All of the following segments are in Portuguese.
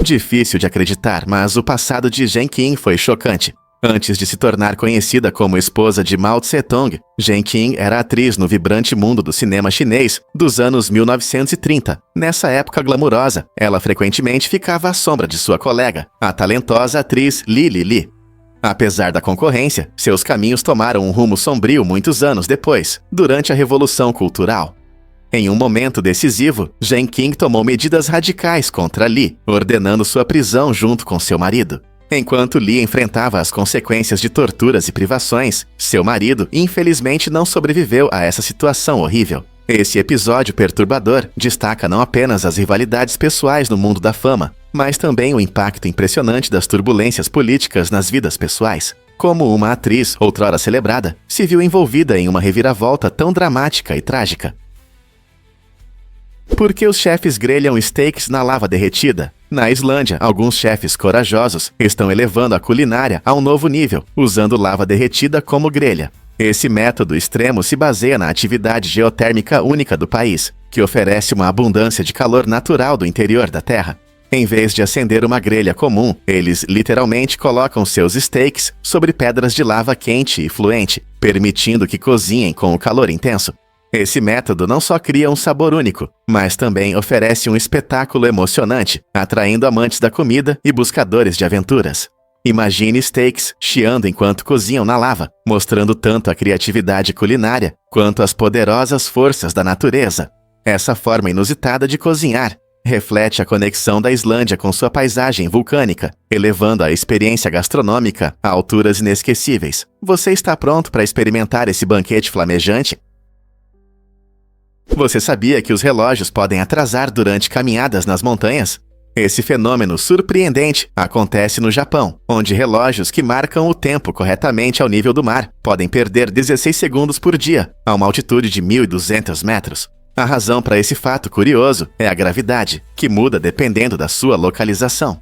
Difícil de acreditar, mas o passado de Zhen Qing foi chocante. Antes de se tornar conhecida como esposa de Mao Tse-tung, Zhen Qing era atriz no vibrante mundo do cinema chinês dos anos 1930. Nessa época glamurosa, ela frequentemente ficava à sombra de sua colega, a talentosa atriz Li Li. Apesar da concorrência, seus caminhos tomaram um rumo sombrio muitos anos depois, durante a Revolução Cultural. Em um momento decisivo, Zhen Qing tomou medidas radicais contra Li, ordenando sua prisão junto com seu marido. Enquanto Li enfrentava as consequências de torturas e privações, seu marido infelizmente não sobreviveu a essa situação horrível. Esse episódio perturbador destaca não apenas as rivalidades pessoais no mundo da fama, mas também o impacto impressionante das turbulências políticas nas vidas pessoais. Como uma atriz, outrora celebrada, se viu envolvida em uma reviravolta tão dramática e trágica. Por que os chefes grelham steaks na lava derretida? Na Islândia, alguns chefes corajosos estão elevando a culinária a um novo nível, usando lava derretida como grelha. Esse método extremo se baseia na atividade geotérmica única do país, que oferece uma abundância de calor natural do interior da terra. Em vez de acender uma grelha comum, eles literalmente colocam seus steaks sobre pedras de lava quente e fluente, permitindo que cozinhem com o calor intenso. Esse método não só cria um sabor único, mas também oferece um espetáculo emocionante, atraindo amantes da comida e buscadores de aventuras. Imagine steaks chiando enquanto cozinham na lava, mostrando tanto a criatividade culinária quanto as poderosas forças da natureza. Essa forma inusitada de cozinhar reflete a conexão da Islândia com sua paisagem vulcânica, elevando a experiência gastronômica a alturas inesquecíveis. Você está pronto para experimentar esse banquete flamejante? Você sabia que os relógios podem atrasar durante caminhadas nas montanhas? Esse fenômeno surpreendente acontece no Japão, onde relógios que marcam o tempo corretamente ao nível do mar podem perder 16 segundos por dia, a uma altitude de 1.200 metros. A razão para esse fato curioso é a gravidade, que muda dependendo da sua localização.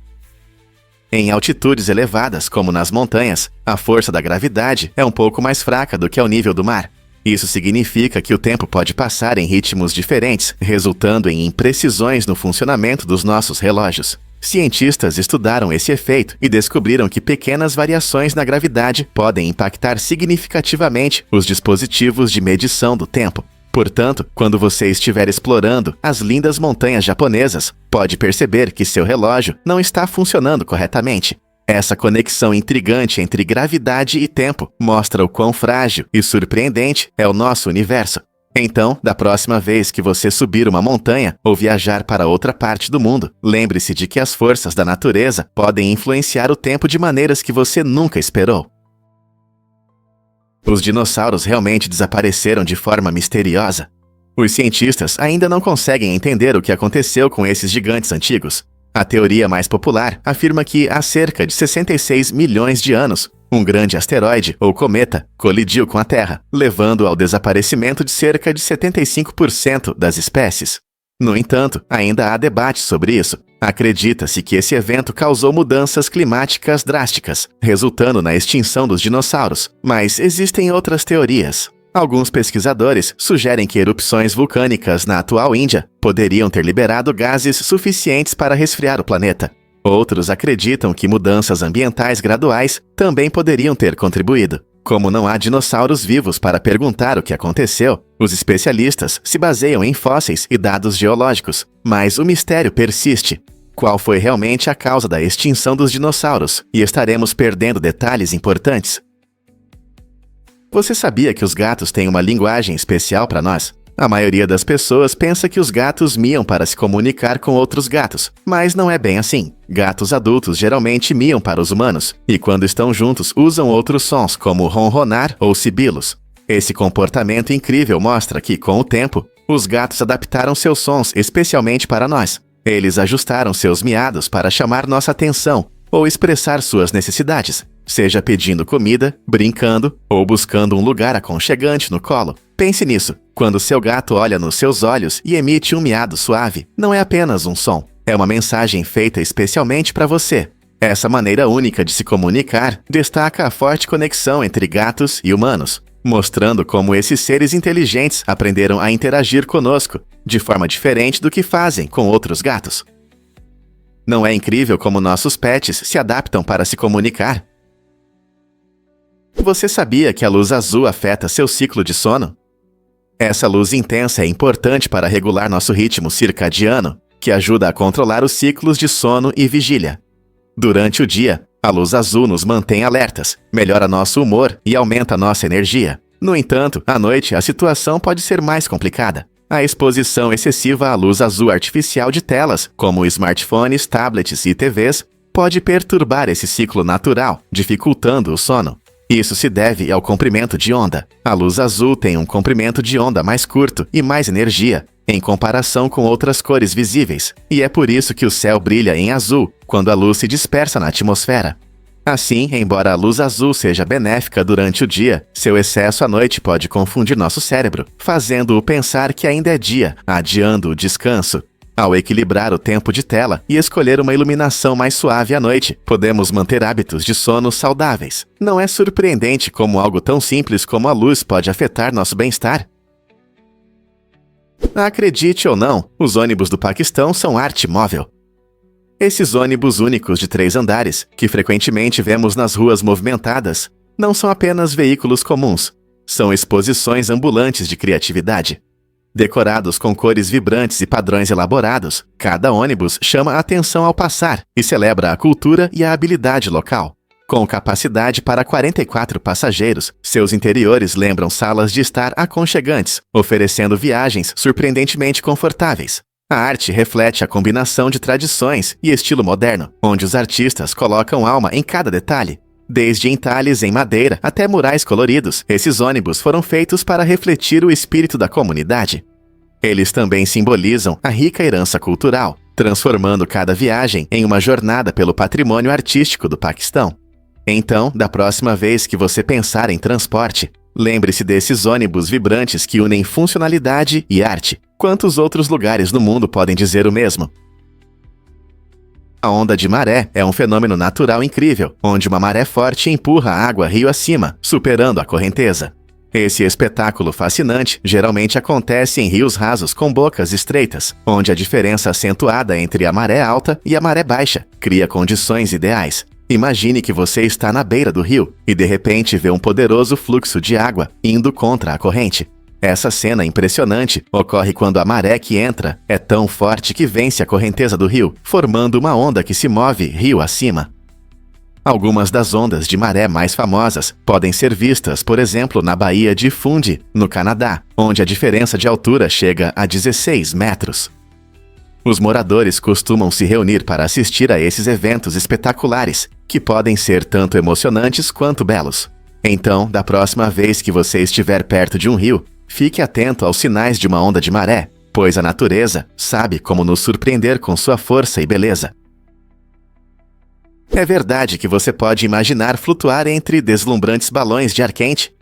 Em altitudes elevadas, como nas montanhas, a força da gravidade é um pouco mais fraca do que ao nível do mar. Isso significa que o tempo pode passar em ritmos diferentes, resultando em imprecisões no funcionamento dos nossos relógios. Cientistas estudaram esse efeito e descobriram que pequenas variações na gravidade podem impactar significativamente os dispositivos de medição do tempo. Portanto, quando você estiver explorando as lindas montanhas japonesas, pode perceber que seu relógio não está funcionando corretamente. Essa conexão intrigante entre gravidade e tempo mostra o quão frágil e surpreendente é o nosso universo. Então, da próxima vez que você subir uma montanha ou viajar para outra parte do mundo, lembre-se de que as forças da natureza podem influenciar o tempo de maneiras que você nunca esperou. Os dinossauros realmente desapareceram de forma misteriosa. Os cientistas ainda não conseguem entender o que aconteceu com esses gigantes antigos. A teoria mais popular afirma que, há cerca de 66 milhões de anos, um grande asteroide ou cometa colidiu com a Terra, levando ao desaparecimento de cerca de 75% das espécies. No entanto, ainda há debate sobre isso. Acredita-se que esse evento causou mudanças climáticas drásticas, resultando na extinção dos dinossauros, mas existem outras teorias. Alguns pesquisadores sugerem que erupções vulcânicas na atual Índia poderiam ter liberado gases suficientes para resfriar o planeta. Outros acreditam que mudanças ambientais graduais também poderiam ter contribuído. Como não há dinossauros vivos para perguntar o que aconteceu, os especialistas se baseiam em fósseis e dados geológicos, mas o mistério persiste. Qual foi realmente a causa da extinção dos dinossauros? E estaremos perdendo detalhes importantes. Você sabia que os gatos têm uma linguagem especial para nós? A maioria das pessoas pensa que os gatos miam para se comunicar com outros gatos, mas não é bem assim. Gatos adultos geralmente miam para os humanos, e quando estão juntos usam outros sons, como ronronar ou sibilos. Esse comportamento incrível mostra que, com o tempo, os gatos adaptaram seus sons especialmente para nós. Eles ajustaram seus miados para chamar nossa atenção ou expressar suas necessidades, seja pedindo comida, brincando ou buscando um lugar aconchegante no colo. Pense nisso. Quando seu gato olha nos seus olhos e emite um miado suave, não é apenas um som. É uma mensagem feita especialmente para você. Essa maneira única de se comunicar destaca a forte conexão entre gatos e humanos, mostrando como esses seres inteligentes aprenderam a interagir conosco de forma diferente do que fazem com outros gatos. Não é incrível como nossos pets se adaptam para se comunicar? Você sabia que a luz azul afeta seu ciclo de sono? Essa luz intensa é importante para regular nosso ritmo circadiano, que ajuda a controlar os ciclos de sono e vigília. Durante o dia, a luz azul nos mantém alertas, melhora nosso humor e aumenta nossa energia. No entanto, à noite a situação pode ser mais complicada. A exposição excessiva à luz azul artificial de telas, como smartphones, tablets e TVs, pode perturbar esse ciclo natural, dificultando o sono. Isso se deve ao comprimento de onda. A luz azul tem um comprimento de onda mais curto e mais energia, em comparação com outras cores visíveis, e é por isso que o céu brilha em azul quando a luz se dispersa na atmosfera. Assim, embora a luz azul seja benéfica durante o dia, seu excesso à noite pode confundir nosso cérebro, fazendo-o pensar que ainda é dia, adiando o descanso. Ao equilibrar o tempo de tela e escolher uma iluminação mais suave à noite, podemos manter hábitos de sono saudáveis. Não é surpreendente como algo tão simples como a luz pode afetar nosso bem-estar? Acredite ou não, os ônibus do Paquistão são arte móvel. Esses ônibus únicos de 3 andares, que frequentemente vemos nas ruas movimentadas, não são apenas veículos comuns, são exposições ambulantes de criatividade. Decorados com cores vibrantes e padrões elaborados, cada ônibus chama a atenção ao passar e celebra a cultura e a habilidade local. Com capacidade para 44 passageiros, seus interiores lembram salas de estar aconchegantes, oferecendo viagens surpreendentemente confortáveis. A arte reflete a combinação de tradições e estilo moderno, onde os artistas colocam alma em cada detalhe. Desde entalhes em madeira até murais coloridos, esses ônibus foram feitos para refletir o espírito da comunidade. Eles também simbolizam a rica herança cultural, transformando cada viagem em uma jornada pelo patrimônio artístico do Paquistão. Então, da próxima vez que você pensar em transporte, lembre-se desses ônibus vibrantes que unem funcionalidade e arte. Quantos outros lugares no mundo podem dizer o mesmo? A onda de maré é um fenômeno natural incrível, onde uma maré forte empurra a água rio acima, superando a correnteza. Esse espetáculo fascinante geralmente acontece em rios rasos com bocas estreitas, onde a diferença acentuada entre a maré alta e a maré baixa cria condições ideais. Imagine que você está na beira do rio e de repente vê um poderoso fluxo de água indo contra a corrente. Essa cena impressionante ocorre quando a maré que entra é tão forte que vence a correnteza do rio, formando uma onda que se move rio acima. Algumas das ondas de maré mais famosas podem ser vistas, por exemplo, na Baía de Fundy, no Canadá, onde a diferença de altura chega a 16 metros. Os moradores costumam se reunir para assistir a esses eventos espetaculares, que podem ser tanto emocionantes quanto belos. Então, da próxima vez que você estiver perto de um rio, fique atento aos sinais de uma onda de maré, pois a natureza sabe como nos surpreender com sua força e beleza. É verdade que você pode imaginar flutuar entre deslumbrantes balões de ar quente?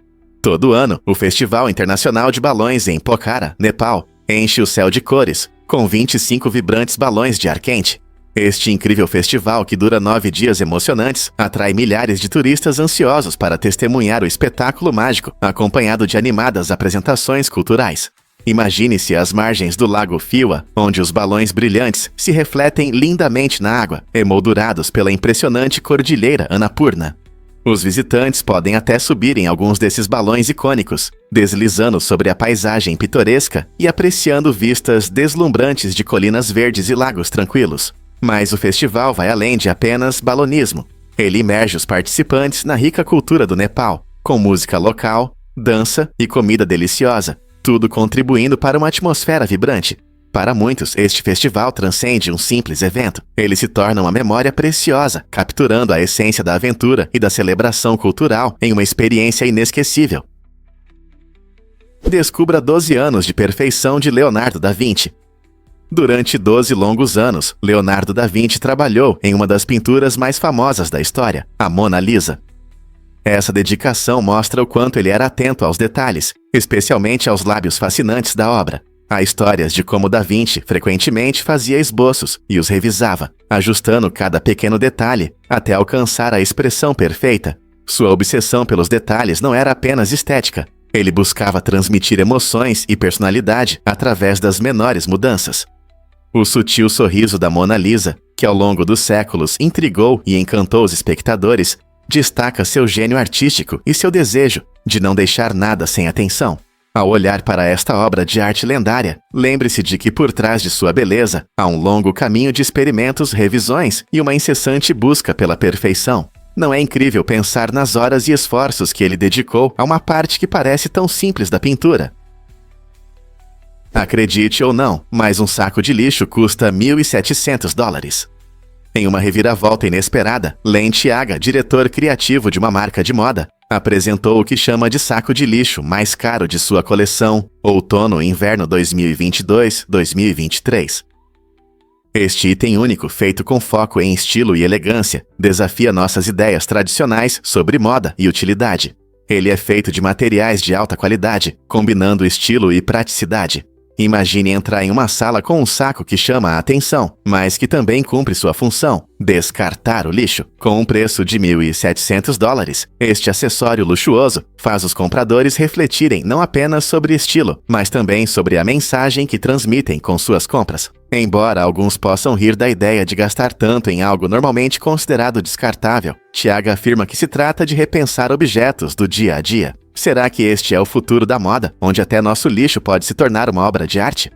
Todo ano, o Festival Internacional de Balões em Pokhara, Nepal, enche o céu de cores, com 25 vibrantes balões de ar quente. Este incrível festival, que dura 9 dias emocionantes, atrai milhares de turistas ansiosos para testemunhar o espetáculo mágico, acompanhado de animadas apresentações culturais. Imagine-se às margens do Lago Phiwa, onde os balões brilhantes se refletem lindamente na água, emoldurados pela impressionante cordilheira Annapurna. Os visitantes podem até subir em alguns desses balões icônicos, deslizando sobre a paisagem pitoresca e apreciando vistas deslumbrantes de colinas verdes e lagos tranquilos. Mas o festival vai além de apenas balonismo. Ele imerge os participantes na rica cultura do Nepal, com música local, dança e comida deliciosa, tudo contribuindo para uma atmosfera vibrante. Para muitos, este festival transcende um simples evento. Ele se torna uma memória preciosa, capturando a essência da aventura e da celebração cultural em uma experiência inesquecível. Descubra 12 anos de perfeição de Leonardo da Vinci. Durante 12 longos anos, Leonardo da Vinci trabalhou em uma das pinturas mais famosas da história, a Mona Lisa. Essa dedicação mostra o quanto ele era atento aos detalhes, especialmente aos lábios fascinantes da obra. Há histórias de como da Vinci frequentemente fazia esboços e os revisava, ajustando cada pequeno detalhe até alcançar a expressão perfeita. Sua obsessão pelos detalhes não era apenas estética. Ele buscava transmitir emoções e personalidade através das menores mudanças. O sutil sorriso da Mona Lisa, que ao longo dos séculos intrigou e encantou os espectadores, destaca seu gênio artístico e seu desejo de não deixar nada sem atenção. Ao olhar para esta obra de arte lendária, lembre-se de que por trás de sua beleza há um longo caminho de experimentos, revisões e uma incessante busca pela perfeição. Não é incrível pensar nas horas e esforços que ele dedicou a uma parte que parece tão simples da pintura? Acredite ou não, mas um saco de lixo custa $1.700. Em uma reviravolta inesperada, Len Tiaga, diretor criativo de uma marca de moda, apresentou o que chama de saco de lixo mais caro de sua coleção Outono-Inverno 2022-2023. Este item único, feito com foco em estilo e elegância, desafia nossas ideias tradicionais sobre moda e utilidade. Ele é feito de materiais de alta qualidade, combinando estilo e praticidade. Imagine entrar em uma sala com um saco que chama a atenção, mas que também cumpre sua função: descartar o lixo. Com um preço de $1.700, este acessório luxuoso faz os compradores refletirem não apenas sobre estilo, mas também sobre a mensagem que transmitem com suas compras. Embora alguns possam rir da ideia de gastar tanto em algo normalmente considerado descartável, Tiaga afirma que se trata de repensar objetos do dia a dia. Será que este é o futuro da moda, onde até nosso lixo pode se tornar uma obra de arte?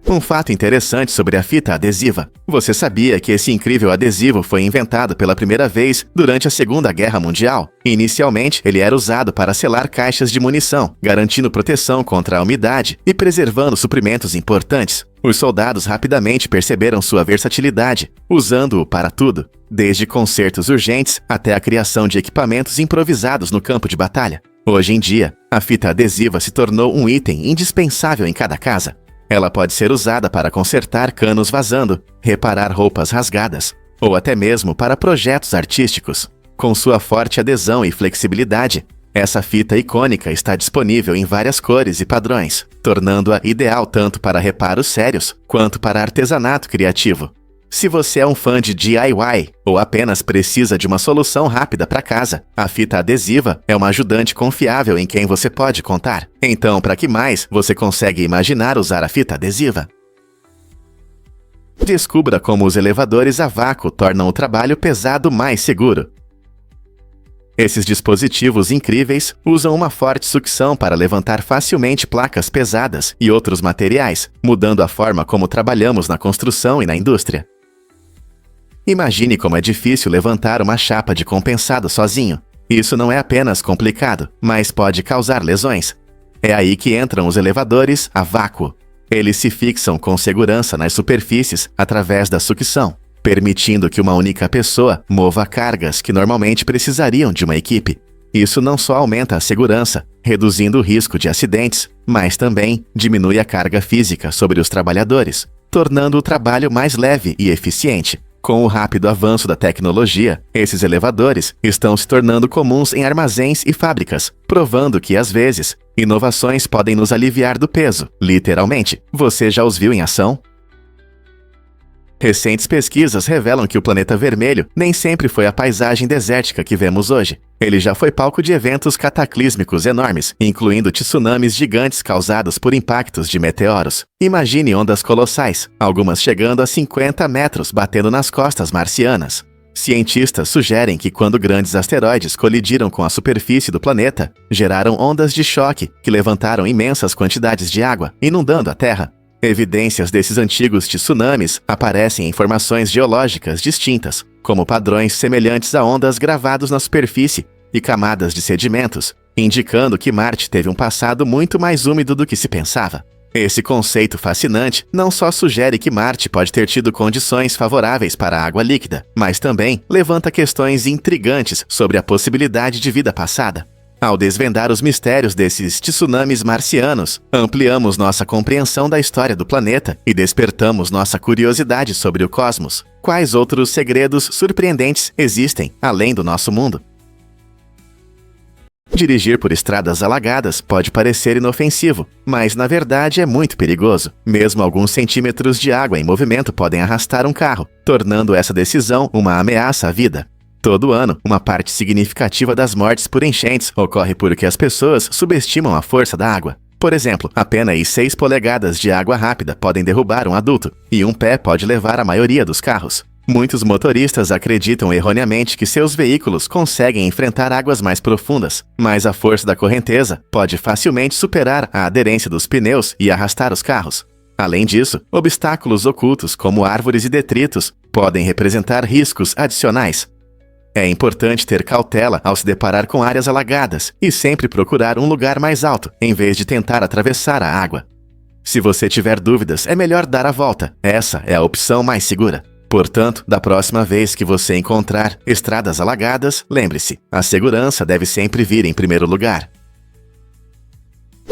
Um fato interessante sobre a fita adesiva. Você sabia que esse incrível adesivo foi inventado pela primeira vez durante a Segunda Guerra Mundial? Inicialmente, ele era usado para selar caixas de munição, garantindo proteção contra a umidade e preservando suprimentos importantes. Os soldados rapidamente perceberam sua versatilidade, usando-o para tudo, desde concertos urgentes até a criação de equipamentos improvisados no campo de batalha. Hoje em dia, a fita adesiva se tornou um item indispensável em cada casa. Ela pode ser usada para consertar canos vazando, reparar roupas rasgadas, ou até mesmo para projetos artísticos. Com sua forte adesão e flexibilidade, essa fita icônica está disponível em várias cores e padrões, tornando-a ideal tanto para reparos sérios quanto para artesanato criativo. Se você é um fã de DIY ou apenas precisa de uma solução rápida para casa, a fita adesiva é uma ajudante confiável em quem você pode contar. Então, para que mais você consegue imaginar usar a fita adesiva? Descubra como os elevadores a vácuo tornam o trabalho pesado mais seguro. Esses dispositivos incríveis usam uma forte sucção para levantar facilmente placas pesadas e outros materiais, mudando a forma como trabalhamos na construção e na indústria. Imagine como é difícil levantar uma chapa de compensado sozinho. Isso não é apenas complicado, mas pode causar lesões. É aí que entram os elevadores a vácuo. Eles se fixam com segurança nas superfícies através da sucção, permitindo que uma única pessoa mova cargas que normalmente precisariam de uma equipe. Isso não só aumenta a segurança, reduzindo o risco de acidentes, mas também diminui a carga física sobre os trabalhadores, tornando o trabalho mais leve e eficiente. Com o rápido avanço da tecnologia, esses elevadores estão se tornando comuns em armazéns e fábricas, provando que, às vezes, inovações podem nos aliviar do peso, literalmente. Você já os viu em ação? Recentes pesquisas revelam que o planeta vermelho nem sempre foi a paisagem desértica que vemos hoje. Ele já foi palco de eventos cataclísmicos enormes, incluindo tsunamis gigantes causados por impactos de meteoros. Imagine ondas colossais, algumas chegando a 50 metros batendo nas costas marcianas. Cientistas sugerem que quando grandes asteroides colidiram com a superfície do planeta, geraram ondas de choque que levantaram imensas quantidades de água, inundando a Terra. Evidências desses antigos tsunamis aparecem em formações geológicas distintas, como padrões semelhantes a ondas gravados na superfície e camadas de sedimentos, indicando que Marte teve um passado muito mais úmido do que se pensava. Esse conceito fascinante não só sugere que Marte pode ter tido condições favoráveis para a água líquida, mas também levanta questões intrigantes sobre a possibilidade de vida passada. Ao desvendar os mistérios desses tsunamis marcianos, ampliamos nossa compreensão da história do planeta e despertamos nossa curiosidade sobre o cosmos. Quais outros segredos surpreendentes existem além do nosso mundo? Dirigir por estradas alagadas pode parecer inofensivo, mas na verdade é muito perigoso. Mesmo alguns centímetros de água em movimento podem arrastar um carro, tornando essa decisão uma ameaça à vida. Todo ano, uma parte significativa das mortes por enchentes ocorre porque as pessoas subestimam a força da água. Por exemplo, apenas 6 polegadas de água rápida podem derrubar um adulto, e um pé pode levar a maioria dos carros. Muitos motoristas acreditam erroneamente que seus veículos conseguem enfrentar águas mais profundas, mas a força da correnteza pode facilmente superar a aderência dos pneus e arrastar os carros. Além disso, obstáculos ocultos como árvores e detritos podem representar riscos adicionais. É importante ter cautela ao se deparar com áreas alagadas e sempre procurar um lugar mais alto, em vez de tentar atravessar a água. Se você tiver dúvidas, é melhor dar a volta. Essa é a opção mais segura. Portanto, da próxima vez que você encontrar estradas alagadas, lembre-se, a segurança deve sempre vir em primeiro lugar.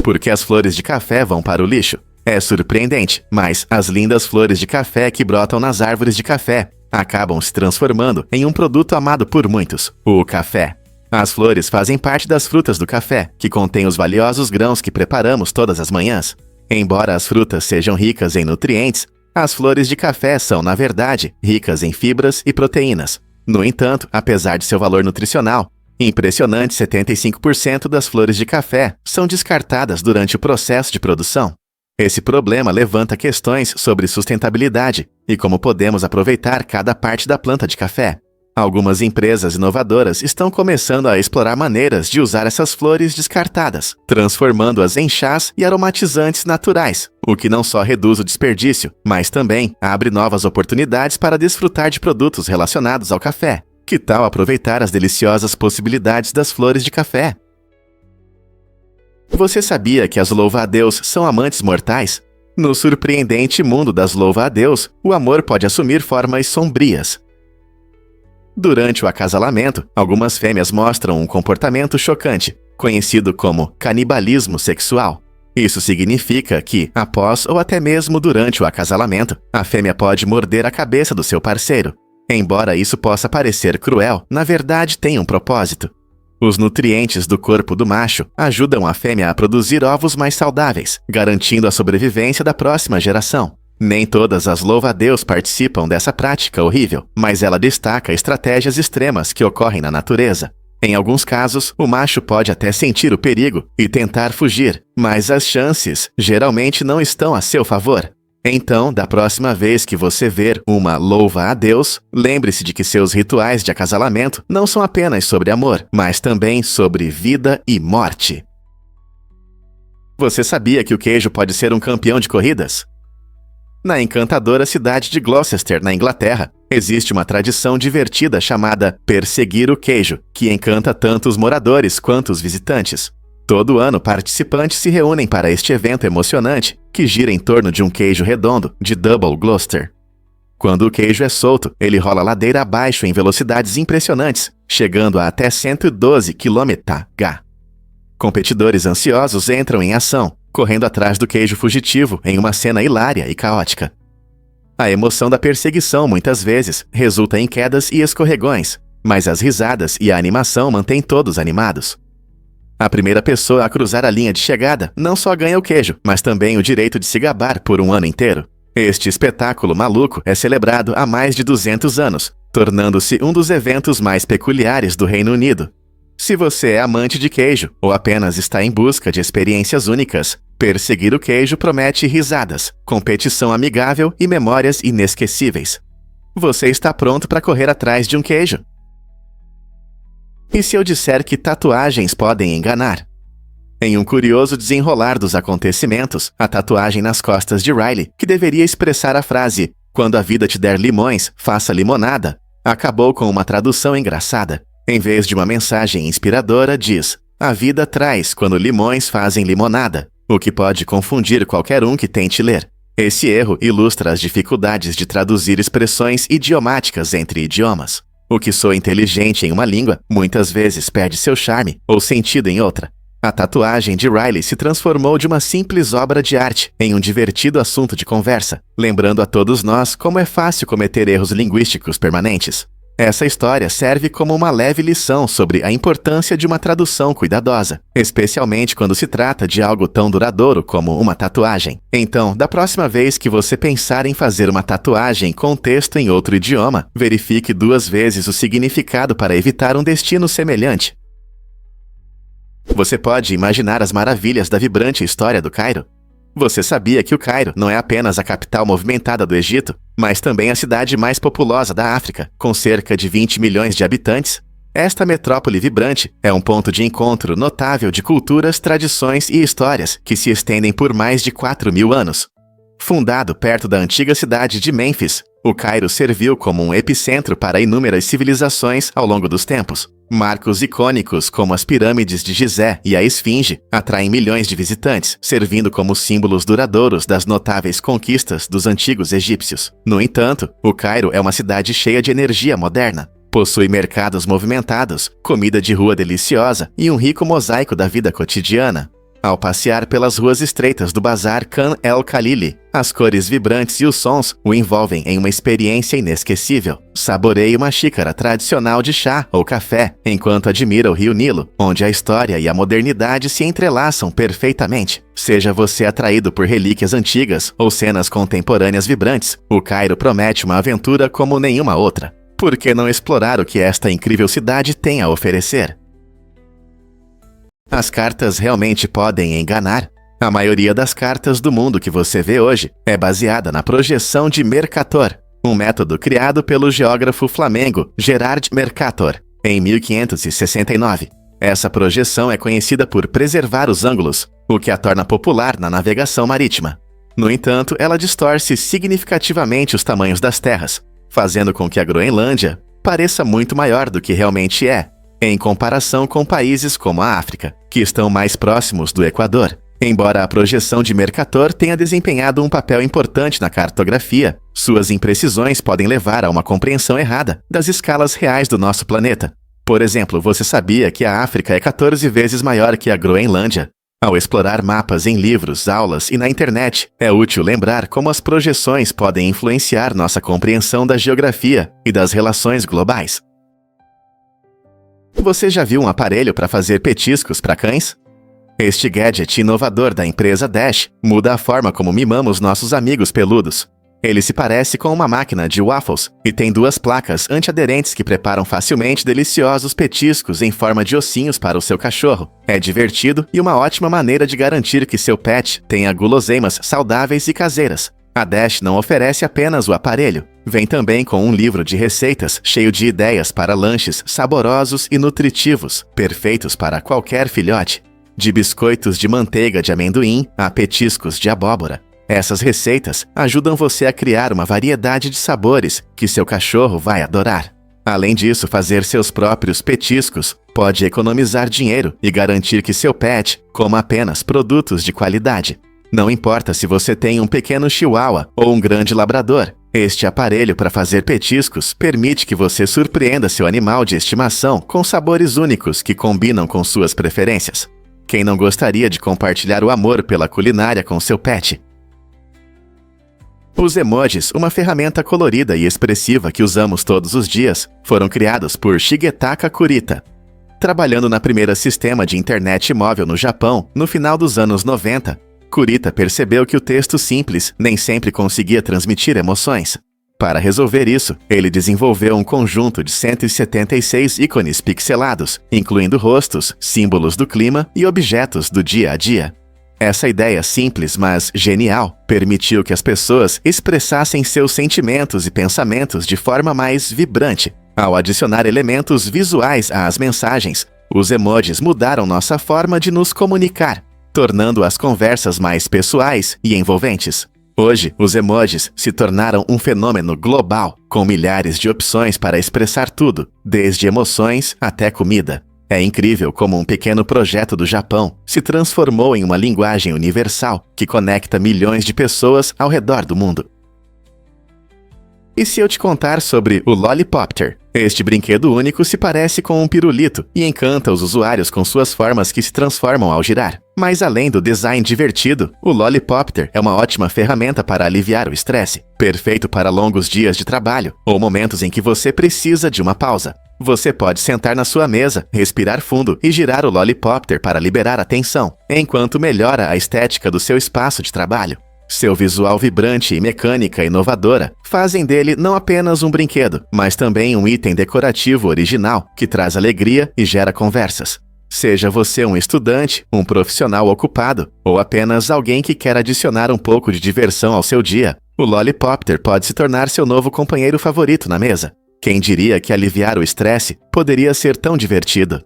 Por que as flores de café vão para o lixo? É surpreendente, mas as lindas flores de café que brotam nas árvores de café acabam se transformando em um produto amado por muitos, o café. As flores fazem parte das frutas do café, que contém os valiosos grãos que preparamos todas as manhãs. Embora as frutas sejam ricas em nutrientes, as flores de café são, na verdade, ricas em fibras e proteínas. No entanto, apesar de seu valor nutricional, impressionante 75% das flores de café são descartadas durante o processo de produção. Esse problema levanta questões sobre sustentabilidade e como podemos aproveitar cada parte da planta de café. Algumas empresas inovadoras estão começando a explorar maneiras de usar essas flores descartadas, transformando-as em chás e aromatizantes naturais, o que não só reduz o desperdício, mas também abre novas oportunidades para desfrutar de produtos relacionados ao café. Que tal aproveitar as deliciosas possibilidades das flores de café? Você sabia que as louva-a-Deus são amantes mortais? No surpreendente mundo das louva-a-Deus, o amor pode assumir formas sombrias. Durante o acasalamento, algumas fêmeas mostram um comportamento chocante, conhecido como canibalismo sexual. Isso significa que, após ou até mesmo durante o acasalamento, a fêmea pode morder a cabeça do seu parceiro. Embora isso possa parecer cruel, na verdade tem um propósito. Os nutrientes do corpo do macho ajudam a fêmea a produzir ovos mais saudáveis, garantindo a sobrevivência da próxima geração. Nem todas as louva-a-Deus participam dessa prática horrível, mas ela destaca estratégias extremas que ocorrem na natureza. Em alguns casos, o macho pode até sentir o perigo e tentar fugir, mas as chances geralmente não estão a seu favor. Então, da próxima vez que você ver uma louva-a-Deus, lembre-se de que seus rituais de acasalamento não são apenas sobre amor, mas também sobre vida e morte. Você sabia que o queijo pode ser um campeão de corridas? Na encantadora cidade de Gloucester, na Inglaterra, existe uma tradição divertida chamada Perseguir o Queijo, que encanta tanto os moradores quanto os visitantes. Todo ano, participantes se reúnem para este evento emocionante, que gira em torno de um queijo redondo de Double Gloucester. Quando o queijo é solto, ele rola ladeira abaixo em velocidades impressionantes, chegando a até 112 km/h. Competidores ansiosos entram em ação, correndo atrás do queijo fugitivo em uma cena hilária e caótica. A emoção da perseguição muitas vezes resulta em quedas e escorregões, mas as risadas e a animação mantêm todos animados. A primeira pessoa a cruzar a linha de chegada não só ganha o queijo, mas também o direito de se gabar por um ano inteiro. Este espetáculo maluco é celebrado há mais de 200 anos, tornando-se um dos eventos mais peculiares do Reino Unido. Se você é amante de queijo ou apenas está em busca de experiências únicas, Perseguir o Queijo promete risadas, competição amigável e memórias inesquecíveis. Você está pronto para correr atrás de um queijo? E se eu disser que tatuagens podem enganar? Em um curioso desenrolar dos acontecimentos, a tatuagem nas costas de Riley, que deveria expressar a frase "Quando a vida te der limões, faça limonada", acabou com uma tradução engraçada. Em vez de uma mensagem inspiradora, diz: "A vida traz quando limões fazem limonada", o que pode confundir qualquer um que tente ler. Esse erro ilustra as dificuldades de traduzir expressões idiomáticas entre idiomas. O que soa inteligente em uma língua, muitas vezes perde seu charme ou sentido em outra. A tatuagem de Riley se transformou de uma simples obra de arte em um divertido assunto de conversa, lembrando a todos nós como é fácil cometer erros linguísticos permanentes. Essa história serve como uma leve lição sobre a importância de uma tradução cuidadosa, especialmente quando se trata de algo tão duradouro como uma tatuagem. Então, da próxima vez que você pensar em fazer uma tatuagem com texto em outro idioma, verifique 2 vezes o significado para evitar um destino semelhante. Você pode imaginar as maravilhas da vibrante história do Cairo? Você sabia que o Cairo não é apenas a capital movimentada do Egito, mas também a cidade mais populosa da África, com cerca de 20 milhões de habitantes? Esta metrópole vibrante é um ponto de encontro notável de culturas, tradições e histórias que se estendem por mais de 4.000 anos. Fundado perto da antiga cidade de Mênfis, o Cairo serviu como um epicentro para inúmeras civilizações ao longo dos tempos. Marcos icônicos como as pirâmides de Gizé e a Esfinge atraem milhões de visitantes, servindo como símbolos duradouros das notáveis conquistas dos antigos egípcios. No entanto, o Cairo é uma cidade cheia de energia moderna. Possui mercados movimentados, comida de rua deliciosa e um rico mosaico da vida cotidiana. Ao passear pelas ruas estreitas do Bazar Khan el-Khalili, as cores vibrantes e os sons o envolvem em uma experiência inesquecível. Saboreie uma xícara tradicional de chá ou café, enquanto admira o Rio Nilo, onde a história e a modernidade se entrelaçam perfeitamente. Seja você atraído por relíquias antigas ou cenas contemporâneas vibrantes, o Cairo promete uma aventura como nenhuma outra. Por que não explorar o que esta incrível cidade tem a oferecer? As cartas realmente podem enganar. A maioria das cartas do mundo que você vê hoje é baseada na projeção de Mercator, um método criado pelo geógrafo flamengo Gerard Mercator, em 1569. Essa projeção é conhecida por preservar os ângulos, o que a torna popular na navegação marítima. No entanto, ela distorce significativamente os tamanhos das terras, fazendo com que a Groenlândia pareça muito maior do que realmente é, em comparação com países como a África, que estão mais próximos do Equador. Embora a projeção de Mercator tenha desempenhado um papel importante na cartografia, suas imprecisões podem levar a uma compreensão errada das escalas reais do nosso planeta. Por exemplo, você sabia que a África é 14 vezes maior que a Groenlândia? Ao explorar mapas em livros, aulas e na internet, é útil lembrar como as projeções podem influenciar nossa compreensão da geografia e das relações globais. Você já viu um aparelho para fazer petiscos para cães? Este gadget inovador da empresa Dash muda a forma como mimamos nossos amigos peludos. Ele se parece com uma máquina de waffles e tem duas placas antiaderentes que preparam facilmente deliciosos petiscos em forma de ossinhos para o seu cachorro. É divertido e uma ótima maneira de garantir que seu pet tenha guloseimas saudáveis e caseiras. A Dash não oferece apenas o aparelho. Vem também com um livro de receitas cheio de ideias para lanches saborosos e nutritivos, perfeitos para qualquer filhote. De biscoitos de manteiga de amendoim a petiscos de abóbora. Essas receitas ajudam você a criar uma variedade de sabores que seu cachorro vai adorar. Além disso, fazer seus próprios petiscos pode economizar dinheiro e garantir que seu pet coma apenas produtos de qualidade. Não importa se você tem um pequeno chihuahua ou um grande labrador, este aparelho para fazer petiscos permite que você surpreenda seu animal de estimação com sabores únicos que combinam com suas preferências. Quem não gostaria de compartilhar o amor pela culinária com seu pet? Os emojis, uma ferramenta colorida e expressiva que usamos todos os dias, foram criados por Shigetaka Kurita. Trabalhando na primeira sistema de internet móvel no Japão, no final dos anos 90, Kurita percebeu que o texto simples nem sempre conseguia transmitir emoções. Para resolver isso, ele desenvolveu um conjunto de 176 ícones pixelados, incluindo rostos, símbolos do clima e objetos do dia a dia. Essa ideia simples, mas genial, permitiu que as pessoas expressassem seus sentimentos e pensamentos de forma mais vibrante. Ao adicionar elementos visuais às mensagens, os emojis mudaram nossa forma de nos comunicar, tornando as conversas mais pessoais e envolventes. Hoje, os emojis se tornaram um fenômeno global, com milhares de opções para expressar tudo, desde emoções até comida. É incrível como um pequeno projeto do Japão se transformou em uma linguagem universal que conecta milhões de pessoas ao redor do mundo. E se eu te contar sobre o Lollipopter? Este brinquedo único se parece com um pirulito e encanta os usuários com suas formas que se transformam ao girar. Mas além do design divertido, o Lollipopter é uma ótima ferramenta para aliviar o estresse, perfeito para longos dias de trabalho ou momentos em que você precisa de uma pausa. Você pode sentar na sua mesa, respirar fundo e girar o Lollipopter para liberar a tensão, enquanto melhora a estética do seu espaço de trabalho. Seu visual vibrante e mecânica inovadora fazem dele não apenas um brinquedo, mas também um item decorativo original que traz alegria e gera conversas. Seja você um estudante, um profissional ocupado ou apenas alguém que quer adicionar um pouco de diversão ao seu dia, o Lollipopter pode se tornar seu novo companheiro favorito na mesa. Quem diria que aliviar o estresse poderia ser tão divertido?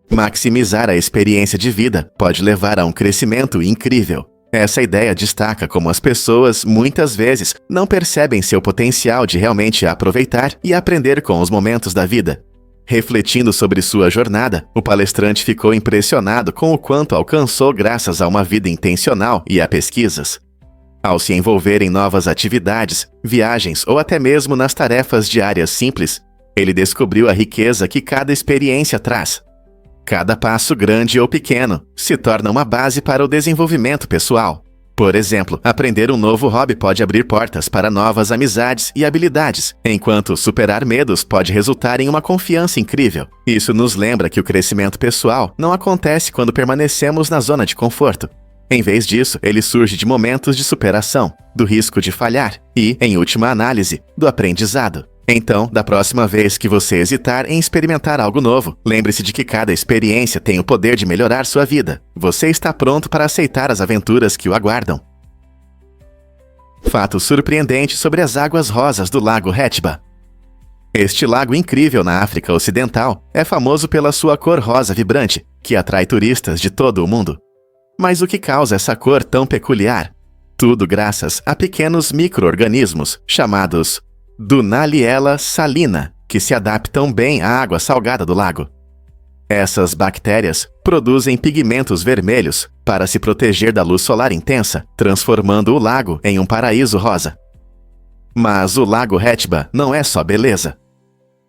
Maximizar a experiência de vida pode levar a um crescimento incrível. Essa ideia destaca como as pessoas, muitas vezes, não percebem seu potencial de realmente aproveitar e aprender com os momentos da vida. Refletindo sobre sua jornada, o palestrante ficou impressionado com o quanto alcançou graças a uma vida intencional e a pesquisas. Ao se envolver em novas atividades, viagens ou até mesmo nas tarefas diárias simples, ele descobriu a riqueza que cada experiência traz. Cada passo grande ou pequeno se torna uma base para o desenvolvimento pessoal. Por exemplo, aprender um novo hobby pode abrir portas para novas amizades e habilidades, enquanto superar medos pode resultar em uma confiança incrível. Isso nos lembra que o crescimento pessoal não acontece quando permanecemos na zona de conforto. Em vez disso, ele surge de momentos de superação, do risco de falhar e, em última análise, do aprendizado. Então, da próxima vez que você hesitar em experimentar algo novo, lembre-se de que cada experiência tem o poder de melhorar sua vida. Você está pronto para aceitar as aventuras que o aguardam. Fato surpreendente sobre as águas rosas do Lago Hetba. Este lago incrível na África Ocidental é famoso pela sua cor rosa vibrante, que atrai turistas de todo o mundo. Mas o que causa essa cor tão peculiar? Tudo graças a pequenos micro-organismos chamados Dunaliella salina, que se adaptam bem à água salgada do lago. Essas bactérias produzem pigmentos vermelhos para se proteger da luz solar intensa, transformando o lago em um paraíso rosa. Mas o Lago Hetba não é só beleza.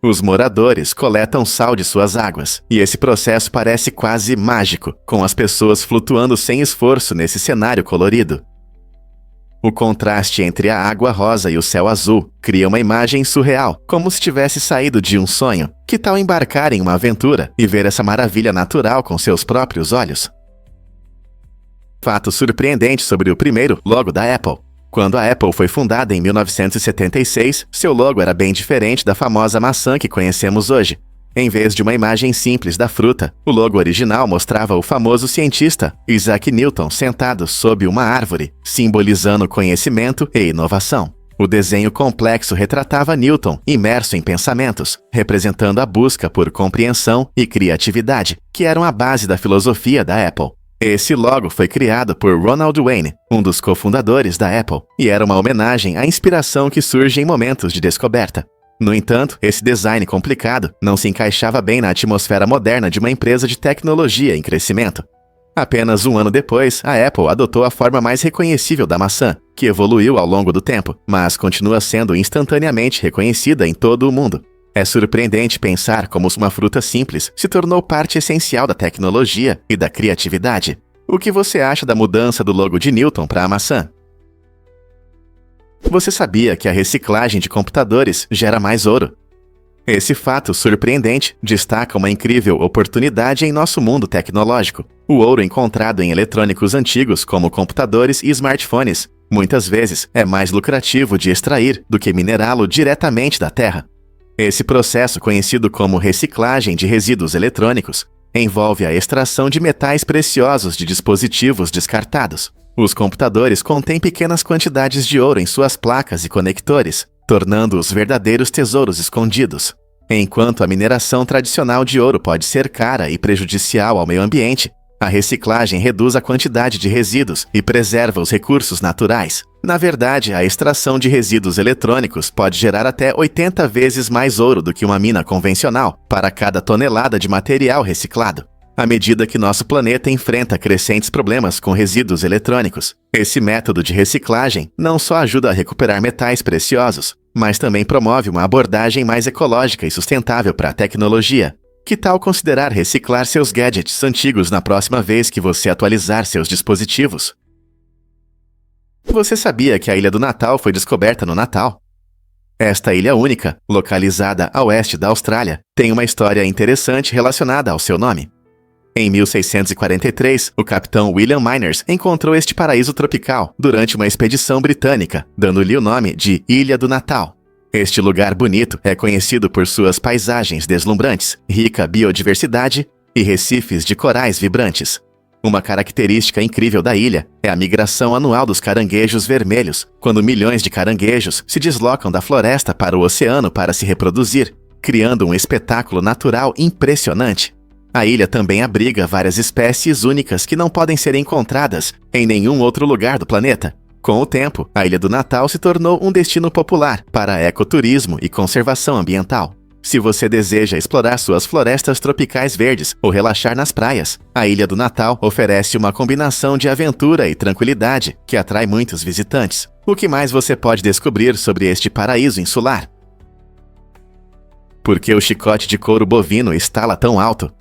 Os moradores coletam sal de suas águas, e esse processo parece quase mágico, com as pessoas flutuando sem esforço nesse cenário colorido. O contraste entre a água rosa e o céu azul cria uma imagem surreal, como se tivesse saído de um sonho. Que tal embarcar em uma aventura e ver essa maravilha natural com seus próprios olhos? Fato surpreendente sobre o primeiro logo da Apple. Quando a Apple foi fundada em 1976, seu logo era bem diferente da famosa maçã que conhecemos hoje. Em vez de uma imagem simples da fruta, o logo original mostrava o famoso cientista Isaac Newton sentado sob uma árvore, simbolizando conhecimento e inovação. O desenho complexo retratava Newton imerso em pensamentos, representando a busca por compreensão e criatividade, que eram a base da filosofia da Apple. Esse logo foi criado por Ronald Wayne, um dos cofundadores da Apple, e era uma homenagem à inspiração que surge em momentos de descoberta. No entanto, esse design complicado não se encaixava bem na atmosfera moderna de uma empresa de tecnologia em crescimento. Apenas um ano depois, a Apple adotou a forma mais reconhecível da maçã, que evoluiu ao longo do tempo, mas continua sendo instantaneamente reconhecida em todo o mundo. É surpreendente pensar como uma fruta simples se tornou parte essencial da tecnologia e da criatividade. O que você acha da mudança do logo de Newton para a maçã? Você sabia que a reciclagem de computadores gera mais ouro? Esse fato surpreendente destaca uma incrível oportunidade em nosso mundo tecnológico. O ouro encontrado em eletrônicos antigos como computadores e smartphones, muitas vezes é mais lucrativo de extrair do que minerá-lo diretamente da terra. Esse processo, conhecido como reciclagem de resíduos eletrônicos, envolve a extração de metais preciosos de dispositivos descartados. Os computadores contêm pequenas quantidades de ouro em suas placas e conectores, tornando-os verdadeiros tesouros escondidos. Enquanto a mineração tradicional de ouro pode ser cara e prejudicial ao meio ambiente, a reciclagem reduz a quantidade de resíduos e preserva os recursos naturais. Na verdade, a extração de resíduos eletrônicos pode gerar até 80 vezes mais ouro do que uma mina convencional para cada tonelada de material reciclado. À medida que nosso planeta enfrenta crescentes problemas com resíduos eletrônicos, esse método de reciclagem não só ajuda a recuperar metais preciosos, mas também promove uma abordagem mais ecológica e sustentável para a tecnologia. Que tal considerar reciclar seus gadgets antigos na próxima vez que você atualizar seus dispositivos? Você sabia que a Ilha do Natal foi descoberta no Natal? Esta ilha única, localizada a oeste da Austrália, tem uma história interessante relacionada ao seu nome. Em 1643, o capitão William Myners encontrou este paraíso tropical durante uma expedição britânica, dando-lhe o nome de Ilha do Natal. Este lugar bonito é conhecido por suas paisagens deslumbrantes, rica biodiversidade e recifes de corais vibrantes. Uma característica incrível da ilha é a migração anual dos caranguejos vermelhos, quando milhões de caranguejos se deslocam da floresta para o oceano para se reproduzir, criando um espetáculo natural impressionante. A ilha também abriga várias espécies únicas que não podem ser encontradas em nenhum outro lugar do planeta. Com o tempo, a Ilha do Natal se tornou um destino popular para ecoturismo e conservação ambiental. Se você deseja explorar suas florestas tropicais verdes ou relaxar nas praias, a Ilha do Natal oferece uma combinação de aventura e tranquilidade que atrai muitos visitantes. O que mais você pode descobrir sobre este paraíso insular? Por que o chicote de couro bovino estala tão alto?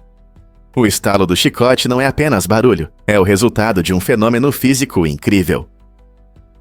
O estalo do chicote não é apenas barulho, é o resultado de um fenômeno físico incrível.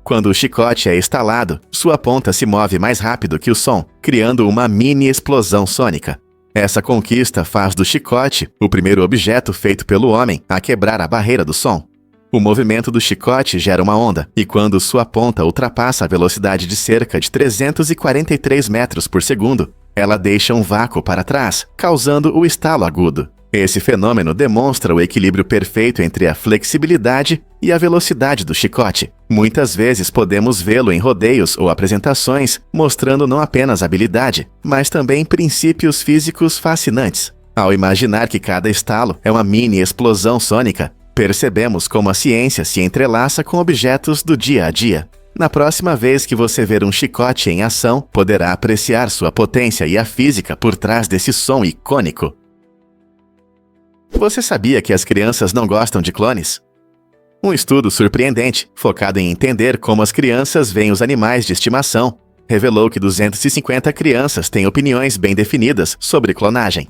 Quando o chicote é estalado, sua ponta se move mais rápido que o som, criando uma mini explosão sônica. Essa conquista faz do chicote o primeiro objeto feito pelo homem a quebrar a barreira do som. O movimento do chicote gera uma onda, e quando sua ponta ultrapassa a velocidade de cerca de 343 metros por segundo, ela deixa um vácuo para trás, causando o estalo agudo. Esse fenômeno demonstra o equilíbrio perfeito entre a flexibilidade e a velocidade do chicote. Muitas vezes podemos vê-lo em rodeios ou apresentações, mostrando não apenas habilidade, mas também princípios físicos fascinantes. Ao imaginar que cada estalo é uma mini explosão sônica, percebemos como a ciência se entrelaça com objetos do dia a dia. Na próxima vez que você ver um chicote em ação, poderá apreciar sua potência e a física por trás desse som icônico. Você sabia que as crianças não gostam de clones? Um estudo surpreendente, focado em entender como as crianças veem os animais de estimação, revelou que 250 crianças têm opiniões bem definidas sobre clonagem.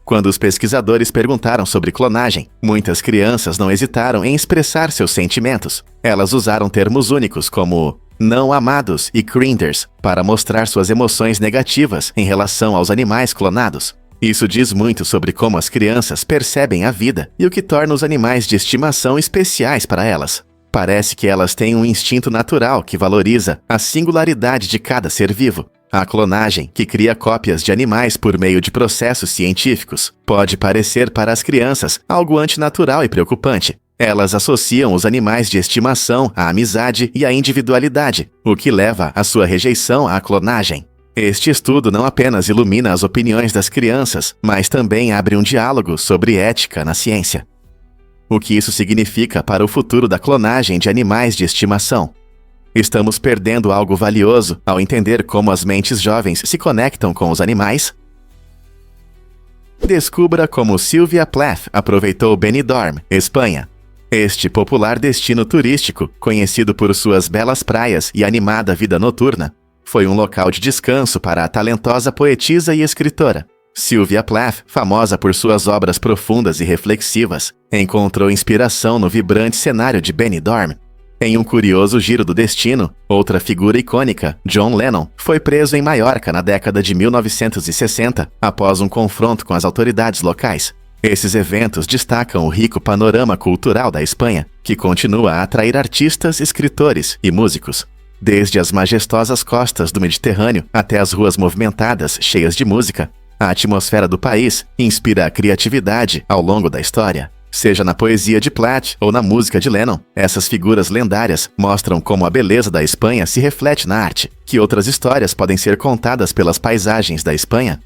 Quando os pesquisadores perguntaram sobre clonagem, muitas crianças não hesitaram em expressar seus sentimentos. Elas usaram termos únicos como não amados e cringers para mostrar suas emoções negativas em relação aos animais clonados. Isso diz muito sobre como as crianças percebem a vida e o que torna os animais de estimação especiais para elas. Parece que elas têm um instinto natural que valoriza a singularidade de cada ser vivo. A clonagem, que cria cópias de animais por meio de processos científicos, pode parecer para as crianças algo antinatural e preocupante. Elas associam os animais de estimação à amizade e à individualidade, o que leva à sua rejeição à clonagem. Este estudo não apenas ilumina as opiniões das crianças, mas também abre um diálogo sobre ética na ciência. O que isso significa para o futuro da clonagem de animais de estimação? Estamos perdendo algo valioso ao entender como as mentes jovens se conectam com os animais? Descubra como Sylvia Plath aproveitou Benidorm, Espanha. Este popular destino turístico, conhecido por suas belas praias e animada vida noturna, foi um local de descanso para a talentosa poetisa e escritora. Sylvia Plath, famosa por suas obras profundas e reflexivas, encontrou inspiração no vibrante cenário de Benidorm. Em um curioso giro do destino, outra figura icônica, John Lennon, foi preso em Maiorca na década de 1960, após um confronto com as autoridades locais. Esses eventos destacam o rico panorama cultural da Espanha, que continua a atrair artistas, escritores e músicos. Desde as majestosas costas do Mediterrâneo até as ruas movimentadas, cheias de música, a atmosfera do país inspira a criatividade ao longo da história. Seja na poesia de Plath ou na música de Lennon, essas figuras lendárias mostram como a beleza da Espanha se reflete na arte. Que outras histórias podem ser contadas pelas paisagens da Espanha?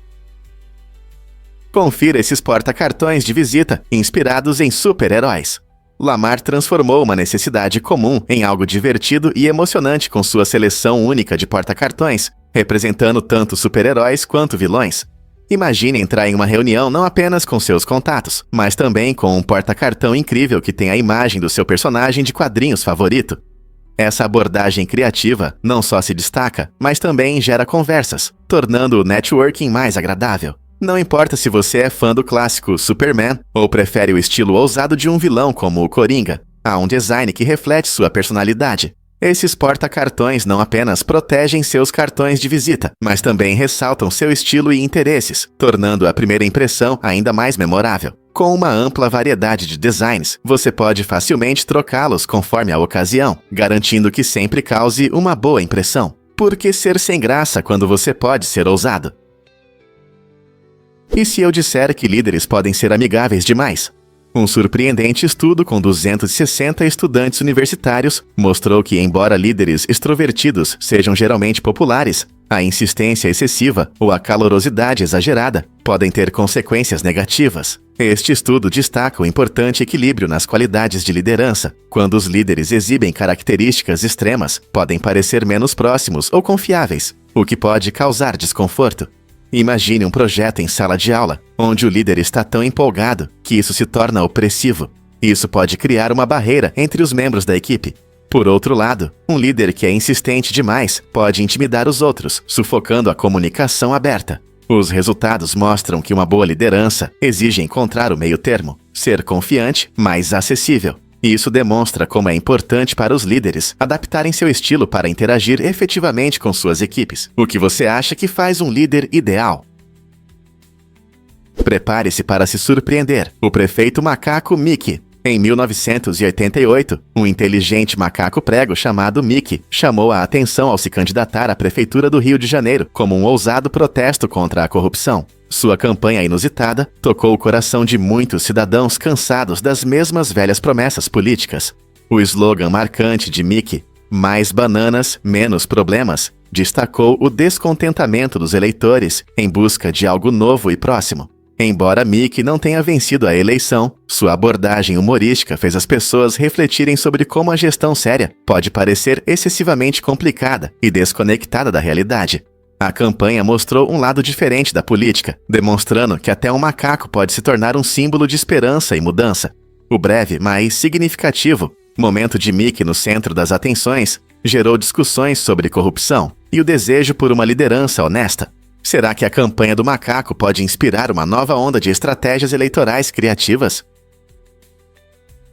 Confira esses porta-cartões de visita inspirados em super-heróis. Lamar transformou uma necessidade comum em algo divertido e emocionante com sua seleção única de porta-cartões, representando tanto super-heróis quanto vilões. Imagine entrar em uma reunião não apenas com seus contatos, mas também com um porta-cartão incrível que tem a imagem do seu personagem de quadrinhos favorito. Essa abordagem criativa não só se destaca, mas também gera conversas, tornando o networking mais agradável. Não importa se você é fã do clássico Superman ou prefere o estilo ousado de um vilão como o Coringa, há um design que reflete sua personalidade. Esses porta-cartões não apenas protegem seus cartões de visita, mas também ressaltam seu estilo e interesses, tornando a primeira impressão ainda mais memorável. Com uma ampla variedade de designs, você pode facilmente trocá-los conforme a ocasião, garantindo que sempre cause uma boa impressão. Por que ser sem graça quando você pode ser ousado? E se eu disser que líderes podem ser amigáveis demais? Um surpreendente estudo com 260 estudantes universitários mostrou que, embora líderes extrovertidos sejam geralmente populares, a insistência excessiva ou a calorosidade exagerada podem ter consequências negativas. Este estudo destaca o importante equilíbrio nas qualidades de liderança. Quando os líderes exibem características extremas, podem parecer menos próximos ou confiáveis, o que pode causar desconforto. Imagine um projeto em sala de aula, onde o líder está tão empolgado que isso se torna opressivo. Isso pode criar uma barreira entre os membros da equipe. Por outro lado, um líder que é insistente demais pode intimidar os outros, sufocando a comunicação aberta. Os resultados mostram que uma boa liderança exige encontrar o meio-termo, ser confiante, mas acessível. Isso demonstra como é importante para os líderes adaptarem seu estilo para interagir efetivamente com suas equipes. O que você acha que faz um líder ideal? Prepare-se para se surpreender. O prefeito macaco Mickey. Em 1988, um inteligente macaco prego chamado Mickey chamou a atenção ao se candidatar à prefeitura do Rio de Janeiro como um ousado protesto contra a corrupção. Sua campanha inusitada tocou o coração de muitos cidadãos cansados das mesmas velhas promessas políticas. O slogan marcante de Mickey, "Mais bananas, menos problemas", destacou o descontentamento dos eleitores em busca de algo novo e próximo. Embora Mickey não tenha vencido a eleição, sua abordagem humorística fez as pessoas refletirem sobre como a gestão séria pode parecer excessivamente complicada e desconectada da realidade. A campanha mostrou um lado diferente da política, demonstrando que até um macaco pode se tornar um símbolo de esperança e mudança. O breve, mas significativo momento de Mickey no centro das atenções gerou discussões sobre corrupção e o desejo por uma liderança honesta. Será que a campanha do macaco pode inspirar uma nova onda de estratégias eleitorais criativas?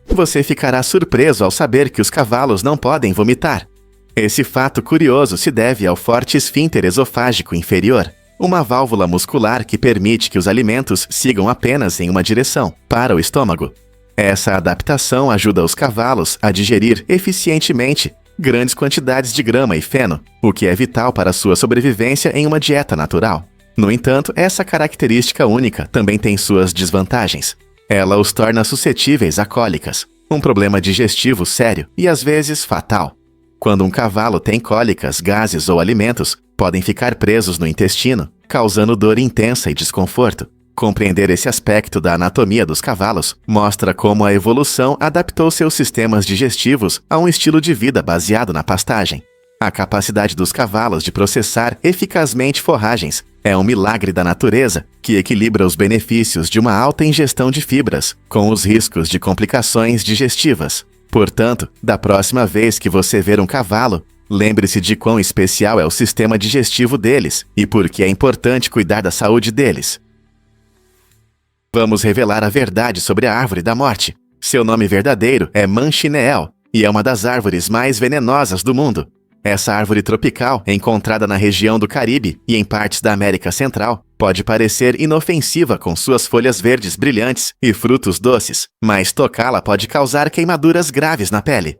Você ficará surpreso ao saber que os cavalos não podem vomitar. Esse fato curioso se deve ao forte esfíncter esofágico inferior, uma válvula muscular que permite que os alimentos sigam apenas em uma direção, para o estômago. Essa adaptação ajuda os cavalos a digerir eficientemente grandes quantidades de grama e feno, o que é vital para sua sobrevivência em uma dieta natural. No entanto, essa característica única também tem suas desvantagens. Ela os torna suscetíveis a cólicas, um problema digestivo sério e às vezes fatal. Quando um cavalo tem cólicas, gases ou alimentos podem ficar presos no intestino, causando dor intensa e desconforto. Compreender esse aspecto da anatomia dos cavalos mostra como a evolução adaptou seus sistemas digestivos a um estilo de vida baseado na pastagem. A capacidade dos cavalos de processar eficazmente forragens é um milagre da natureza que equilibra os benefícios de uma alta ingestão de fibras com os riscos de complicações digestivas. Portanto, da próxima vez que você ver um cavalo, lembre-se de quão especial é o sistema digestivo deles e por que é importante cuidar da saúde deles. Vamos revelar a verdade sobre a árvore da morte. Seu nome verdadeiro é Manchineel e é uma das árvores mais venenosas do mundo. Essa árvore tropical, encontrada na região do Caribe e em partes da América Central, pode parecer inofensiva com suas folhas verdes brilhantes e frutos doces, mas tocá-la pode causar queimaduras graves na pele.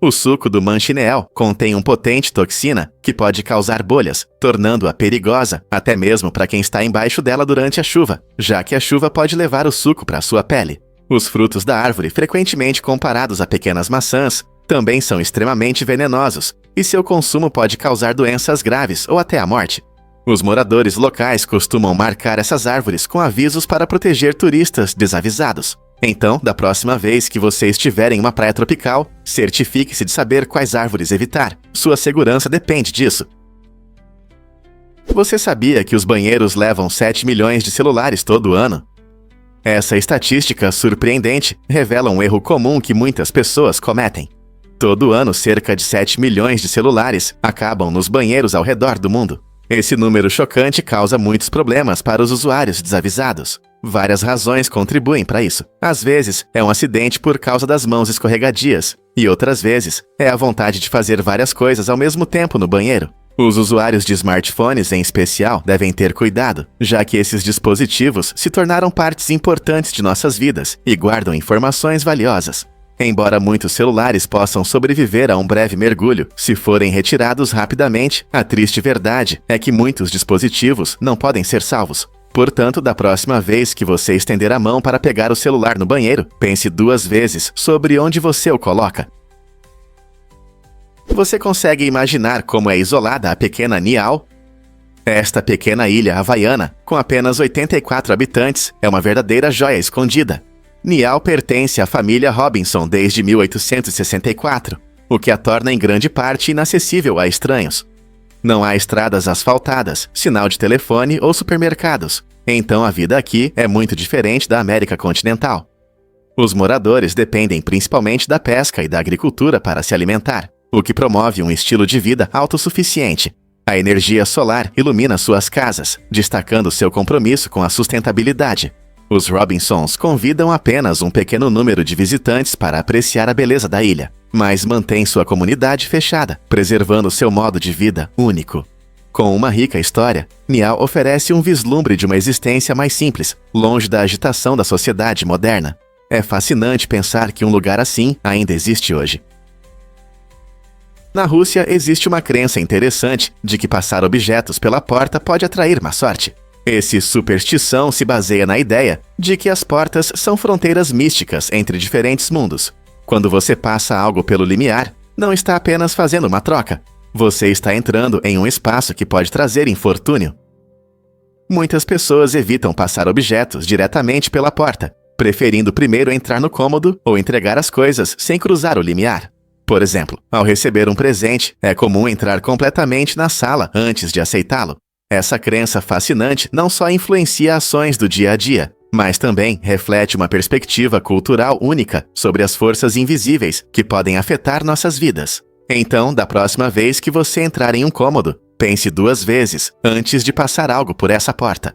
O suco do Manchineel contém uma potente toxina que pode causar bolhas, tornando-a perigosa até mesmo para quem está embaixo dela durante a chuva, já que a chuva pode levar o suco para sua pele. Os frutos da árvore, frequentemente comparados a pequenas maçãs, também são extremamente venenosos, e seu consumo pode causar doenças graves ou até a morte. Os moradores locais costumam marcar essas árvores com avisos para proteger turistas desavisados. Então, da próxima vez que você estiver em uma praia tropical, certifique-se de saber quais árvores evitar. Sua segurança depende disso. Você sabia que os banheiros levam 7 milhões de celulares todo ano? Essa estatística surpreendente revela um erro comum que muitas pessoas cometem. Todo ano, cerca de 7 milhões de celulares acabam nos banheiros ao redor do mundo. Esse número chocante causa muitos problemas para os usuários desavisados. Várias razões contribuem para isso. Às vezes, é um acidente por causa das mãos escorregadias, e outras vezes, é a vontade de fazer várias coisas ao mesmo tempo no banheiro. Os usuários de smartphones, em especial, devem ter cuidado, já que esses dispositivos se tornaram partes importantes de nossas vidas e guardam informações valiosas. Embora muitos celulares possam sobreviver a um breve mergulho se forem retirados rapidamente, a triste verdade é que muitos dispositivos não podem ser salvos. Portanto, da próxima vez que você estender a mão para pegar o celular no banheiro, pense 2 vezes sobre onde você o coloca. Você consegue imaginar como é isolada a pequena Nial? Esta pequena ilha havaiana, com apenas 84 habitantes, é uma verdadeira joia escondida. Nial pertence à família Robinson desde 1864, o que a torna em grande parte inacessível a estranhos. Não há estradas asfaltadas, sinal de telefone ou supermercados, então a vida aqui é muito diferente da América continental. Os moradores dependem principalmente da pesca e da agricultura para se alimentar, o que promove um estilo de vida autossuficiente. A energia solar ilumina suas casas, destacando seu compromisso com a sustentabilidade. Os Robinsons convidam apenas um pequeno número de visitantes para apreciar a beleza da ilha, mas mantêm sua comunidade fechada, preservando seu modo de vida único. Com uma rica história, Nial oferece um vislumbre de uma existência mais simples, longe da agitação da sociedade moderna. É fascinante pensar que um lugar assim ainda existe hoje. Na Rússia, existe uma crença interessante de que passar objetos pela porta pode atrair má sorte. Essa superstição se baseia na ideia de que as portas são fronteiras místicas entre diferentes mundos. Quando você passa algo pelo limiar, não está apenas fazendo uma troca. Você está entrando em um espaço que pode trazer infortúnio. Muitas pessoas evitam passar objetos diretamente pela porta, preferindo primeiro entrar no cômodo ou entregar as coisas sem cruzar o limiar. Por exemplo, ao receber um presente, é comum entrar completamente na sala antes de aceitá-lo. Essa crença fascinante não só influencia ações do dia a dia, mas também reflete uma perspectiva cultural única sobre as forças invisíveis que podem afetar nossas vidas. Então, da próxima vez que você entrar em um cômodo, pense 2 vezes antes de passar algo por essa porta.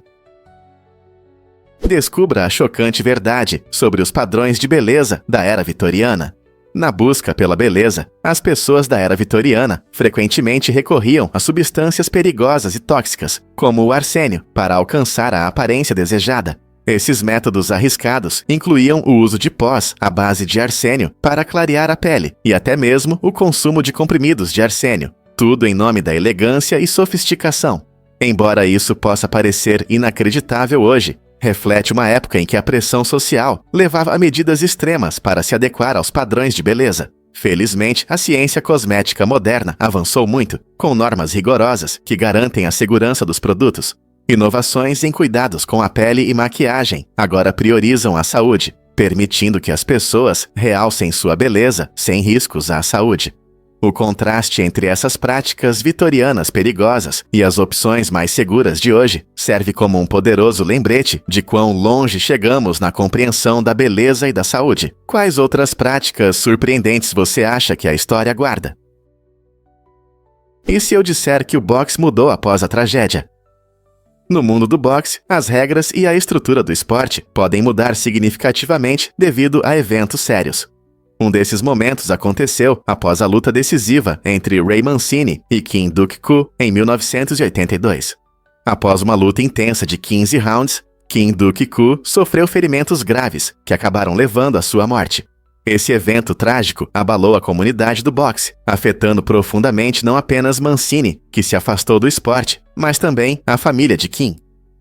Descubra a chocante verdade sobre os padrões de beleza da era vitoriana. Na busca pela beleza, as pessoas da era vitoriana frequentemente recorriam a substâncias perigosas e tóxicas, como o arsênio, para alcançar a aparência desejada. Esses métodos arriscados incluíam o uso de pós à base de arsênio para clarear a pele e até mesmo o consumo de comprimidos de arsênio, tudo em nome da elegância e sofisticação. Embora isso possa parecer inacreditável hoje, reflete uma época em que a pressão social levava a medidas extremas para se adequar aos padrões de beleza. Felizmente, a ciência cosmética moderna avançou muito, com normas rigorosas que garantem a segurança dos produtos. Inovações em cuidados com a pele e maquiagem agora priorizam a saúde, permitindo que as pessoas realcem sua beleza sem riscos à saúde. O contraste entre essas práticas vitorianas perigosas e as opções mais seguras de hoje serve como um poderoso lembrete de quão longe chegamos na compreensão da beleza e da saúde. Quais outras práticas surpreendentes você acha que a história guarda? E se eu disser que o boxe mudou após a tragédia? No mundo do boxe, as regras e a estrutura do esporte podem mudar significativamente devido a eventos sérios. Um desses momentos aconteceu após a luta decisiva entre Ray Mancini e Kim Duk-Koo em 1982. Após uma luta intensa de 15 rounds, Kim Duk-Koo sofreu ferimentos graves que acabaram levando à sua morte. Esse evento trágico abalou a comunidade do boxe, afetando profundamente não apenas Mancini, que se afastou do esporte, mas também a família de Kim.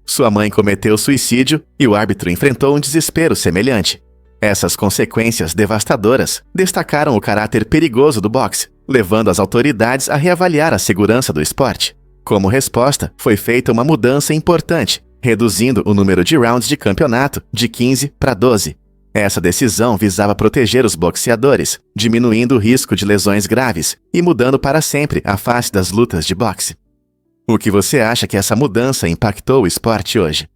Sua mãe cometeu suicídio e o árbitro enfrentou um desespero semelhante. Essas consequências devastadoras destacaram o caráter perigoso do boxe, levando as autoridades a reavaliar a segurança do esporte. Como resposta, foi feita uma mudança importante, reduzindo o número de rounds de campeonato de 15 para 12. Essa decisão visava proteger os boxeadores, diminuindo o risco de lesões graves e mudando para sempre a face das lutas de boxe. O que você acha que essa mudança impactou o esporte hoje?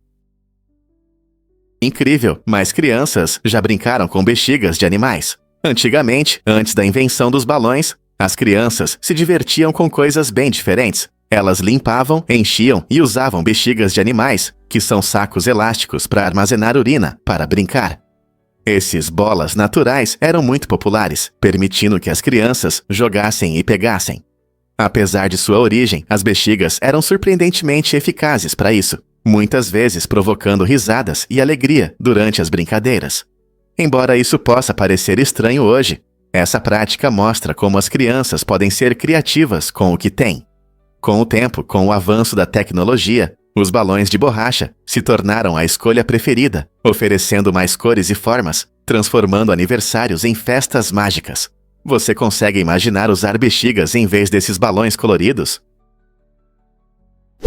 Incrível, mas crianças já brincaram com bexigas de animais. Antigamente, antes da invenção dos balões, as crianças se divertiam com coisas bem diferentes. Elas limpavam, enchiam e usavam bexigas de animais, que são sacos elásticos para armazenar urina, para brincar. Esses bolas naturais eram muito populares, permitindo que as crianças jogassem e pegassem. Apesar de sua origem, as bexigas eram surpreendentemente eficazes para isso, muitas vezes provocando risadas e alegria durante as brincadeiras. Embora isso possa parecer estranho hoje, essa prática mostra como as crianças podem ser criativas com o que têm. Com o tempo, com o avanço da tecnologia, os balões de borracha se tornaram a escolha preferida, oferecendo mais cores e formas, transformando aniversários em festas mágicas. Você consegue imaginar usar bexigas em vez desses balões coloridos?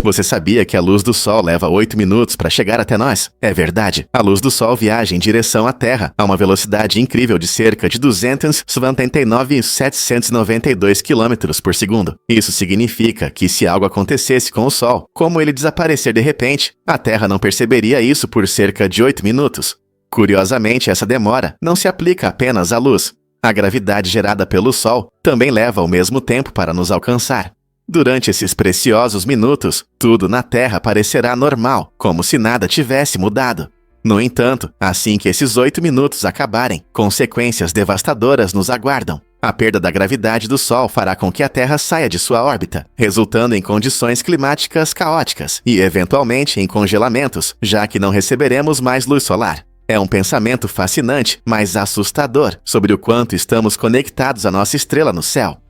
Você sabia que a luz do Sol leva 8 minutos para chegar até nós? É verdade. A luz do Sol viaja em direção à Terra a uma velocidade incrível de cerca de 279.792 km por segundo. Isso significa que se algo acontecesse com o Sol, como ele desaparecer de repente, a Terra não perceberia isso por cerca de 8 minutos. Curiosamente, essa demora não se aplica apenas à luz. A gravidade gerada pelo Sol também leva o mesmo tempo para nos alcançar. Durante esses preciosos minutos, tudo na Terra parecerá normal, como se nada tivesse mudado. No entanto, assim que esses 8 minutos acabarem, consequências devastadoras nos aguardam. A perda da gravidade do Sol fará com que a Terra saia de sua órbita, resultando em condições climáticas caóticas e, eventualmente, em congelamentos, já que não receberemos mais luz solar. É um pensamento fascinante, mas assustador, sobre o quanto estamos conectados à nossa estrela no céu.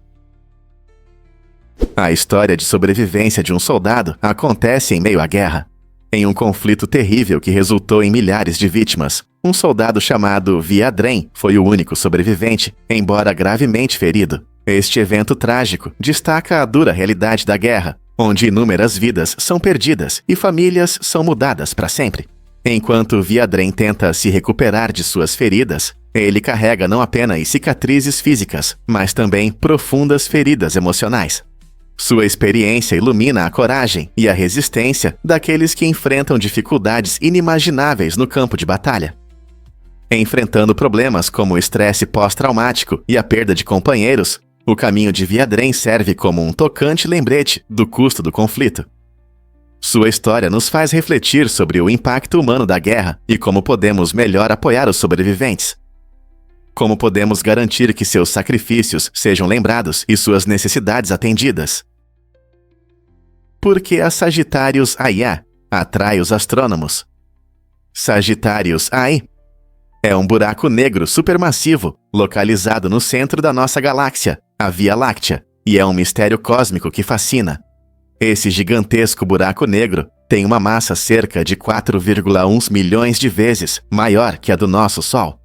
A história de sobrevivência de um soldado acontece em meio à guerra. Em um conflito terrível que resultou em milhares de vítimas, um soldado chamado Viadrem foi o único sobrevivente, embora gravemente ferido. Este evento trágico destaca a dura realidade da guerra, onde inúmeras vidas são perdidas e famílias são mudadas para sempre. Enquanto Viadrem tenta se recuperar de suas feridas, ele carrega não apenas cicatrizes físicas, mas também profundas feridas emocionais. Sua experiência ilumina a coragem e a resistência daqueles que enfrentam dificuldades inimagináveis no campo de batalha. Enfrentando problemas como o estresse pós-traumático e a perda de companheiros, o caminho de Viadrem serve como um tocante lembrete do custo do conflito. Sua história nos faz refletir sobre o impacto humano da guerra e como podemos melhor apoiar os sobreviventes. Como podemos garantir que seus sacrifícios sejam lembrados e suas necessidades atendidas? Porque a Sagitários A atrai os astrônomos. Sagitários A é um buraco negro supermassivo localizado no centro da nossa galáxia, a Via Láctea, e é um mistério cósmico que fascina. Esse gigantesco buraco negro tem uma massa cerca de 4,1 milhões de vezes maior que a do nosso Sol.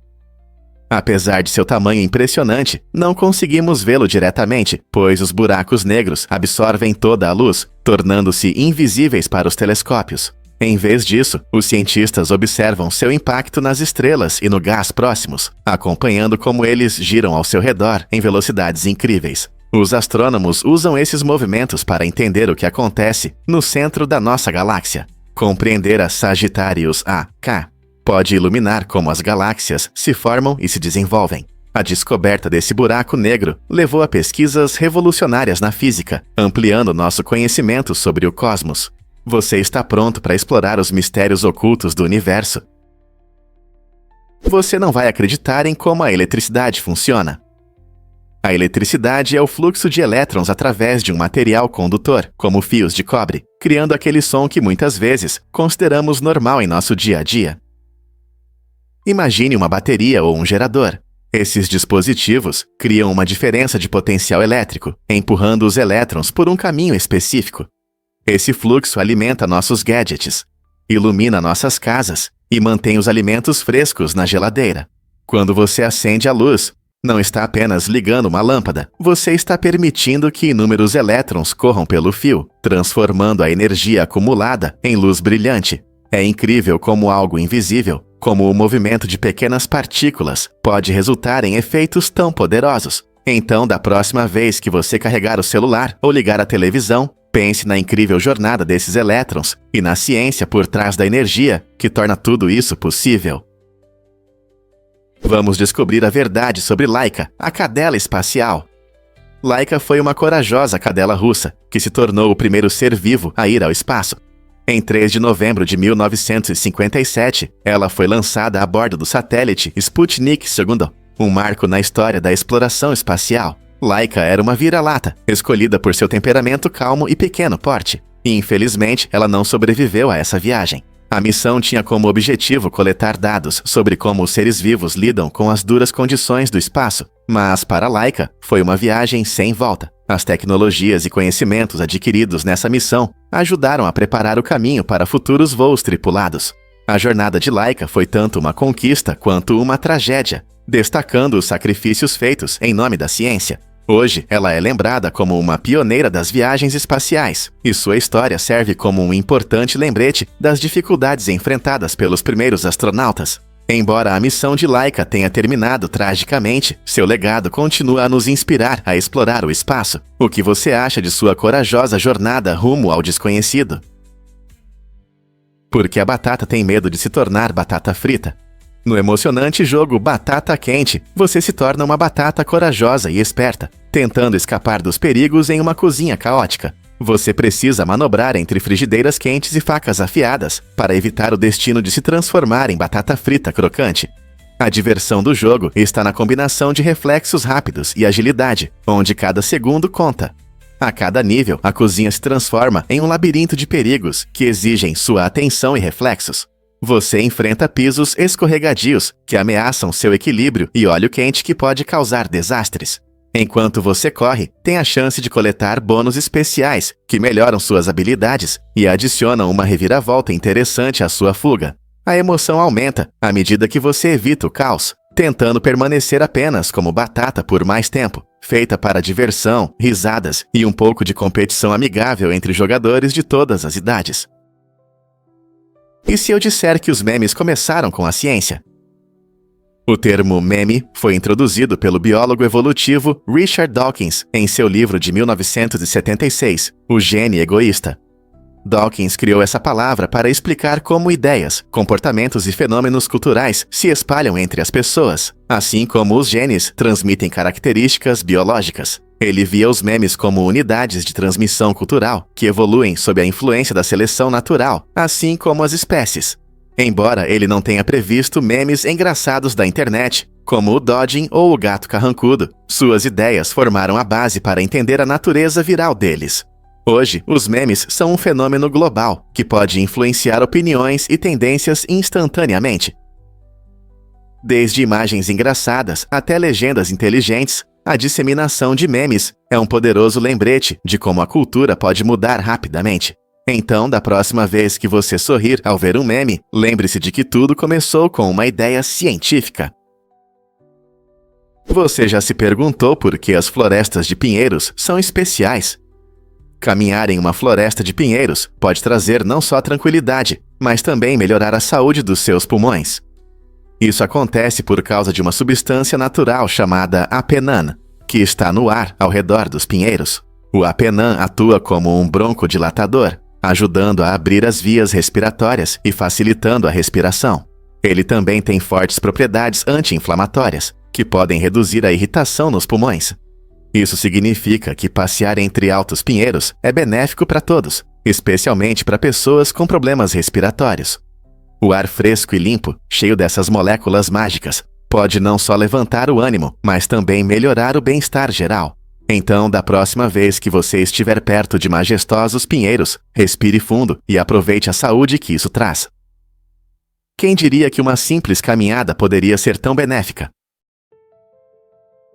Apesar de seu tamanho impressionante, não conseguimos vê-lo diretamente, pois os buracos negros absorvem toda a luz, tornando-se invisíveis para os telescópios. Em vez disso, os cientistas observam seu impacto nas estrelas e no gás próximos, acompanhando como eles giram ao seu redor em velocidades incríveis. Os astrônomos usam esses movimentos para entender o que acontece no centro da nossa galáxia. Compreender a Sagitários A-K pode iluminar como as galáxias se formam e se desenvolvem. A descoberta desse buraco negro levou a pesquisas revolucionárias na física, ampliando nosso conhecimento sobre o cosmos. Você está pronto para explorar os mistérios ocultos do universo? Você não vai acreditar em como a eletricidade funciona. A eletricidade é o fluxo de elétrons através de um material condutor, como fios de cobre, criando aquele som que muitas vezes consideramos normal em nosso dia a dia. Imagine uma bateria ou um gerador. Esses dispositivos criam uma diferença de potencial elétrico, empurrando os elétrons por um caminho específico. Esse fluxo alimenta nossos gadgets, ilumina nossas casas e mantém os alimentos frescos na geladeira. Quando você acende a luz, não está apenas ligando uma lâmpada, você está permitindo que inúmeros elétrons corram pelo fio, transformando a energia acumulada em luz brilhante. É incrível como algo invisível, como o movimento de pequenas partículas, pode resultar em efeitos tão poderosos. Então, da próxima vez que você carregar o celular ou ligar a televisão, pense na incrível jornada desses elétrons e na ciência por trás da energia que torna tudo isso possível. Vamos descobrir a verdade sobre Laika, a cadela espacial. Laika foi uma corajosa cadela russa, que se tornou o primeiro ser vivo a ir ao espaço. Em 3 de novembro de 1957, ela foi lançada a bordo do satélite Sputnik II, um marco na história da exploração espacial. Laika era uma vira-lata, escolhida por seu temperamento calmo e pequeno porte. E, infelizmente, ela não sobreviveu a essa viagem. A missão tinha como objetivo coletar dados sobre como os seres vivos lidam com as duras condições do espaço, mas para Laika foi uma viagem sem volta. As tecnologias e conhecimentos adquiridos nessa missão ajudaram a preparar o caminho para futuros voos tripulados. A jornada de Laika foi tanto uma conquista quanto uma tragédia, destacando os sacrifícios feitos em nome da ciência. Hoje, ela é lembrada como uma pioneira das viagens espaciais, e sua história serve como um importante lembrete das dificuldades enfrentadas pelos primeiros astronautas. Embora a missão de Laika tenha terminado tragicamente, seu legado continua a nos inspirar a explorar o espaço. O que você acha de sua corajosa jornada rumo ao desconhecido? Porque a batata tem medo de se tornar batata frita. No emocionante jogo Batata Quente, você se torna uma batata corajosa e esperta, tentando escapar dos perigos em uma cozinha caótica. Você precisa manobrar entre frigideiras quentes e facas afiadas para evitar o destino de se transformar em batata frita crocante. A diversão do jogo está na combinação de reflexos rápidos e agilidade, onde cada segundo conta. A cada nível, a cozinha se transforma em um labirinto de perigos que exigem sua atenção e reflexos. Você enfrenta pisos escorregadios que ameaçam seu equilíbrio e óleo quente que pode causar desastres. Enquanto você corre, tem a chance de coletar bônus especiais que melhoram suas habilidades e adicionam uma reviravolta interessante à sua fuga. A emoção aumenta à medida que você evita o caos, tentando permanecer apenas como batata por mais tempo, feita para diversão, risadas e um pouco de competição amigável entre jogadores de todas as idades. E se eu disser que os memes começaram com a ciência? O termo meme foi introduzido pelo biólogo evolutivo Richard Dawkins em seu livro de 1976, O Gene Egoísta. Dawkins criou essa palavra para explicar como ideias, comportamentos e fenômenos culturais se espalham entre as pessoas, assim como os genes transmitem características biológicas. Ele via os memes como unidades de transmissão cultural que evoluem sob a influência da seleção natural, assim como as espécies. Embora ele não tenha previsto memes engraçados da internet, como o Dodging ou o gato carrancudo, suas ideias formaram a base para entender a natureza viral deles. Hoje, os memes são um fenômeno global que pode influenciar opiniões e tendências instantaneamente. Desde imagens engraçadas até legendas inteligentes, a disseminação de memes é um poderoso lembrete de como a cultura pode mudar rapidamente. Então, da próxima vez que você sorrir ao ver um meme, lembre-se de que tudo começou com uma ideia científica. Você já se perguntou por que as florestas de pinheiros são especiais? Caminhar em uma floresta de pinheiros pode trazer não só tranquilidade, mas também melhorar a saúde dos seus pulmões. Isso acontece por causa de uma substância natural chamada apenan, que está no ar ao redor dos pinheiros. O apenan atua como um broncodilatador, ajudando a abrir as vias respiratórias e facilitando a respiração. Ele também tem fortes propriedades anti-inflamatórias, que podem reduzir a irritação nos pulmões. Isso significa que passear entre altos pinheiros é benéfico para todos, especialmente para pessoas com problemas respiratórios. O ar fresco e limpo, cheio dessas moléculas mágicas, pode não só levantar o ânimo, mas também melhorar o bem-estar geral. Então, da próxima vez que você estiver perto de majestosos pinheiros, respire fundo e aproveite a saúde que isso traz. Quem diria que uma simples caminhada poderia ser tão benéfica?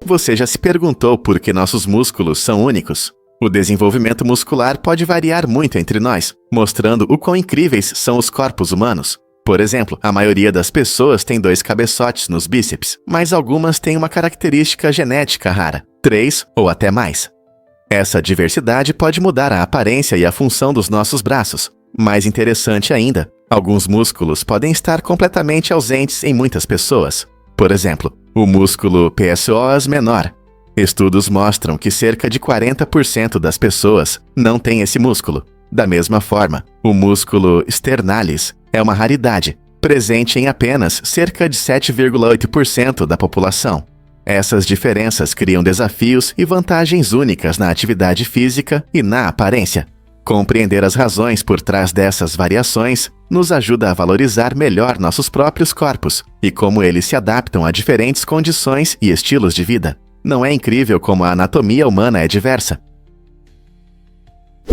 Você já se perguntou por que nossos músculos são únicos? O desenvolvimento muscular pode variar muito entre nós, mostrando o quão incríveis são os corpos humanos. Por exemplo, a maioria das pessoas tem 2 cabeçotes nos bíceps, mas algumas têm uma característica genética rara, 3 ou até mais. Essa diversidade pode mudar a aparência e a função dos nossos braços. Mais interessante ainda, alguns músculos podem estar completamente ausentes em muitas pessoas. Por exemplo, o músculo psoas menor. Estudos mostram que cerca de 40% das pessoas não têm esse músculo. Da mesma forma, o músculo sternalis é uma raridade, presente em apenas cerca de 7,8% da população. Essas diferenças criam desafios e vantagens únicas na atividade física e na aparência. Compreender as razões por trás dessas variações nos ajuda a valorizar melhor nossos próprios corpos e como eles se adaptam a diferentes condições e estilos de vida. Não é incrível como a anatomia humana é diversa?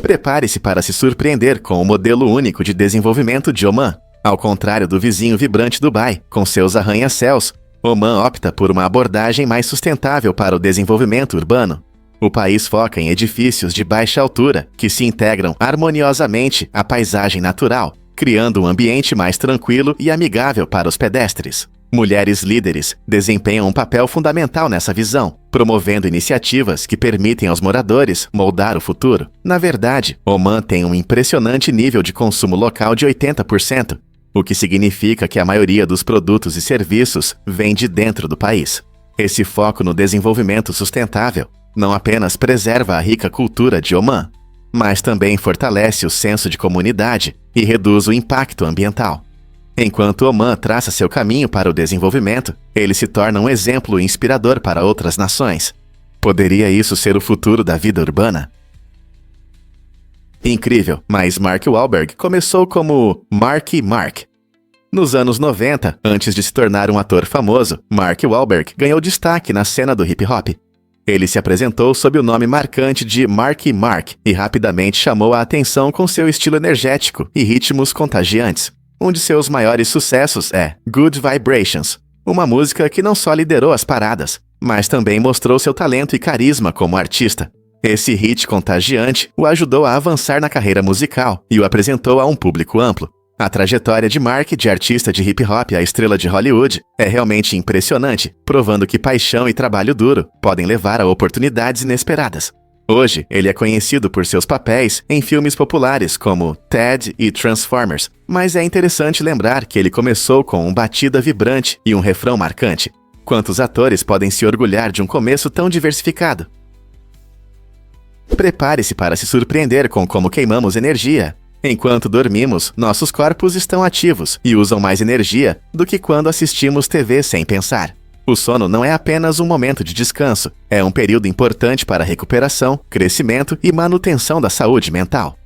Prepare-se para se surpreender com o modelo único de desenvolvimento de Oman. Ao contrário do vizinho vibrante Dubai, com seus arranha-céus, Omã opta por uma abordagem mais sustentável para o desenvolvimento urbano. O país foca em edifícios de baixa altura que se integram harmoniosamente à paisagem natural, criando um ambiente mais tranquilo e amigável para os pedestres. Mulheres líderes desempenham um papel fundamental nessa visão, promovendo iniciativas que permitem aos moradores moldar o futuro. Na verdade, Omã tem um impressionante nível de consumo local de 80%, o que significa que a maioria dos produtos e serviços vem de dentro do país. Esse foco no desenvolvimento sustentável não apenas preserva a rica cultura de Omã, mas também fortalece o senso de comunidade e reduz o impacto ambiental. Enquanto Omã traça seu caminho para o desenvolvimento, ele se torna um exemplo inspirador para outras nações. Poderia isso ser o futuro da vida urbana? Incrível, mas Mark Wahlberg começou como Marky Mark. Nos anos 90, antes de se tornar um ator famoso, Mark Wahlberg ganhou destaque na cena do hip-hop. Ele se apresentou sob o nome marcante de Marky Mark e rapidamente chamou a atenção com seu estilo energético e ritmos contagiantes. Um de seus maiores sucessos é Good Vibrations, uma música que não só liderou as paradas, mas também mostrou seu talento e carisma como artista. Esse hit contagiante o ajudou a avançar na carreira musical e o apresentou a um público amplo. A trajetória de Mark de artista de hip-hop à estrela de Hollywood é realmente impressionante, provando que paixão e trabalho duro podem levar a oportunidades inesperadas. Hoje, ele é conhecido por seus papéis em filmes populares como Ted e Transformers, mas é interessante lembrar que ele começou com uma batida vibrante e um refrão marcante. Quantos atores podem se orgulhar de um começo tão diversificado? Prepare-se para se surpreender com como queimamos energia. Enquanto dormimos, nossos corpos estão ativos e usam mais energia do que quando assistimos TV sem pensar. O sono não é apenas um momento de descanso, é um período importante para a recuperação, crescimento e manutenção da saúde mental.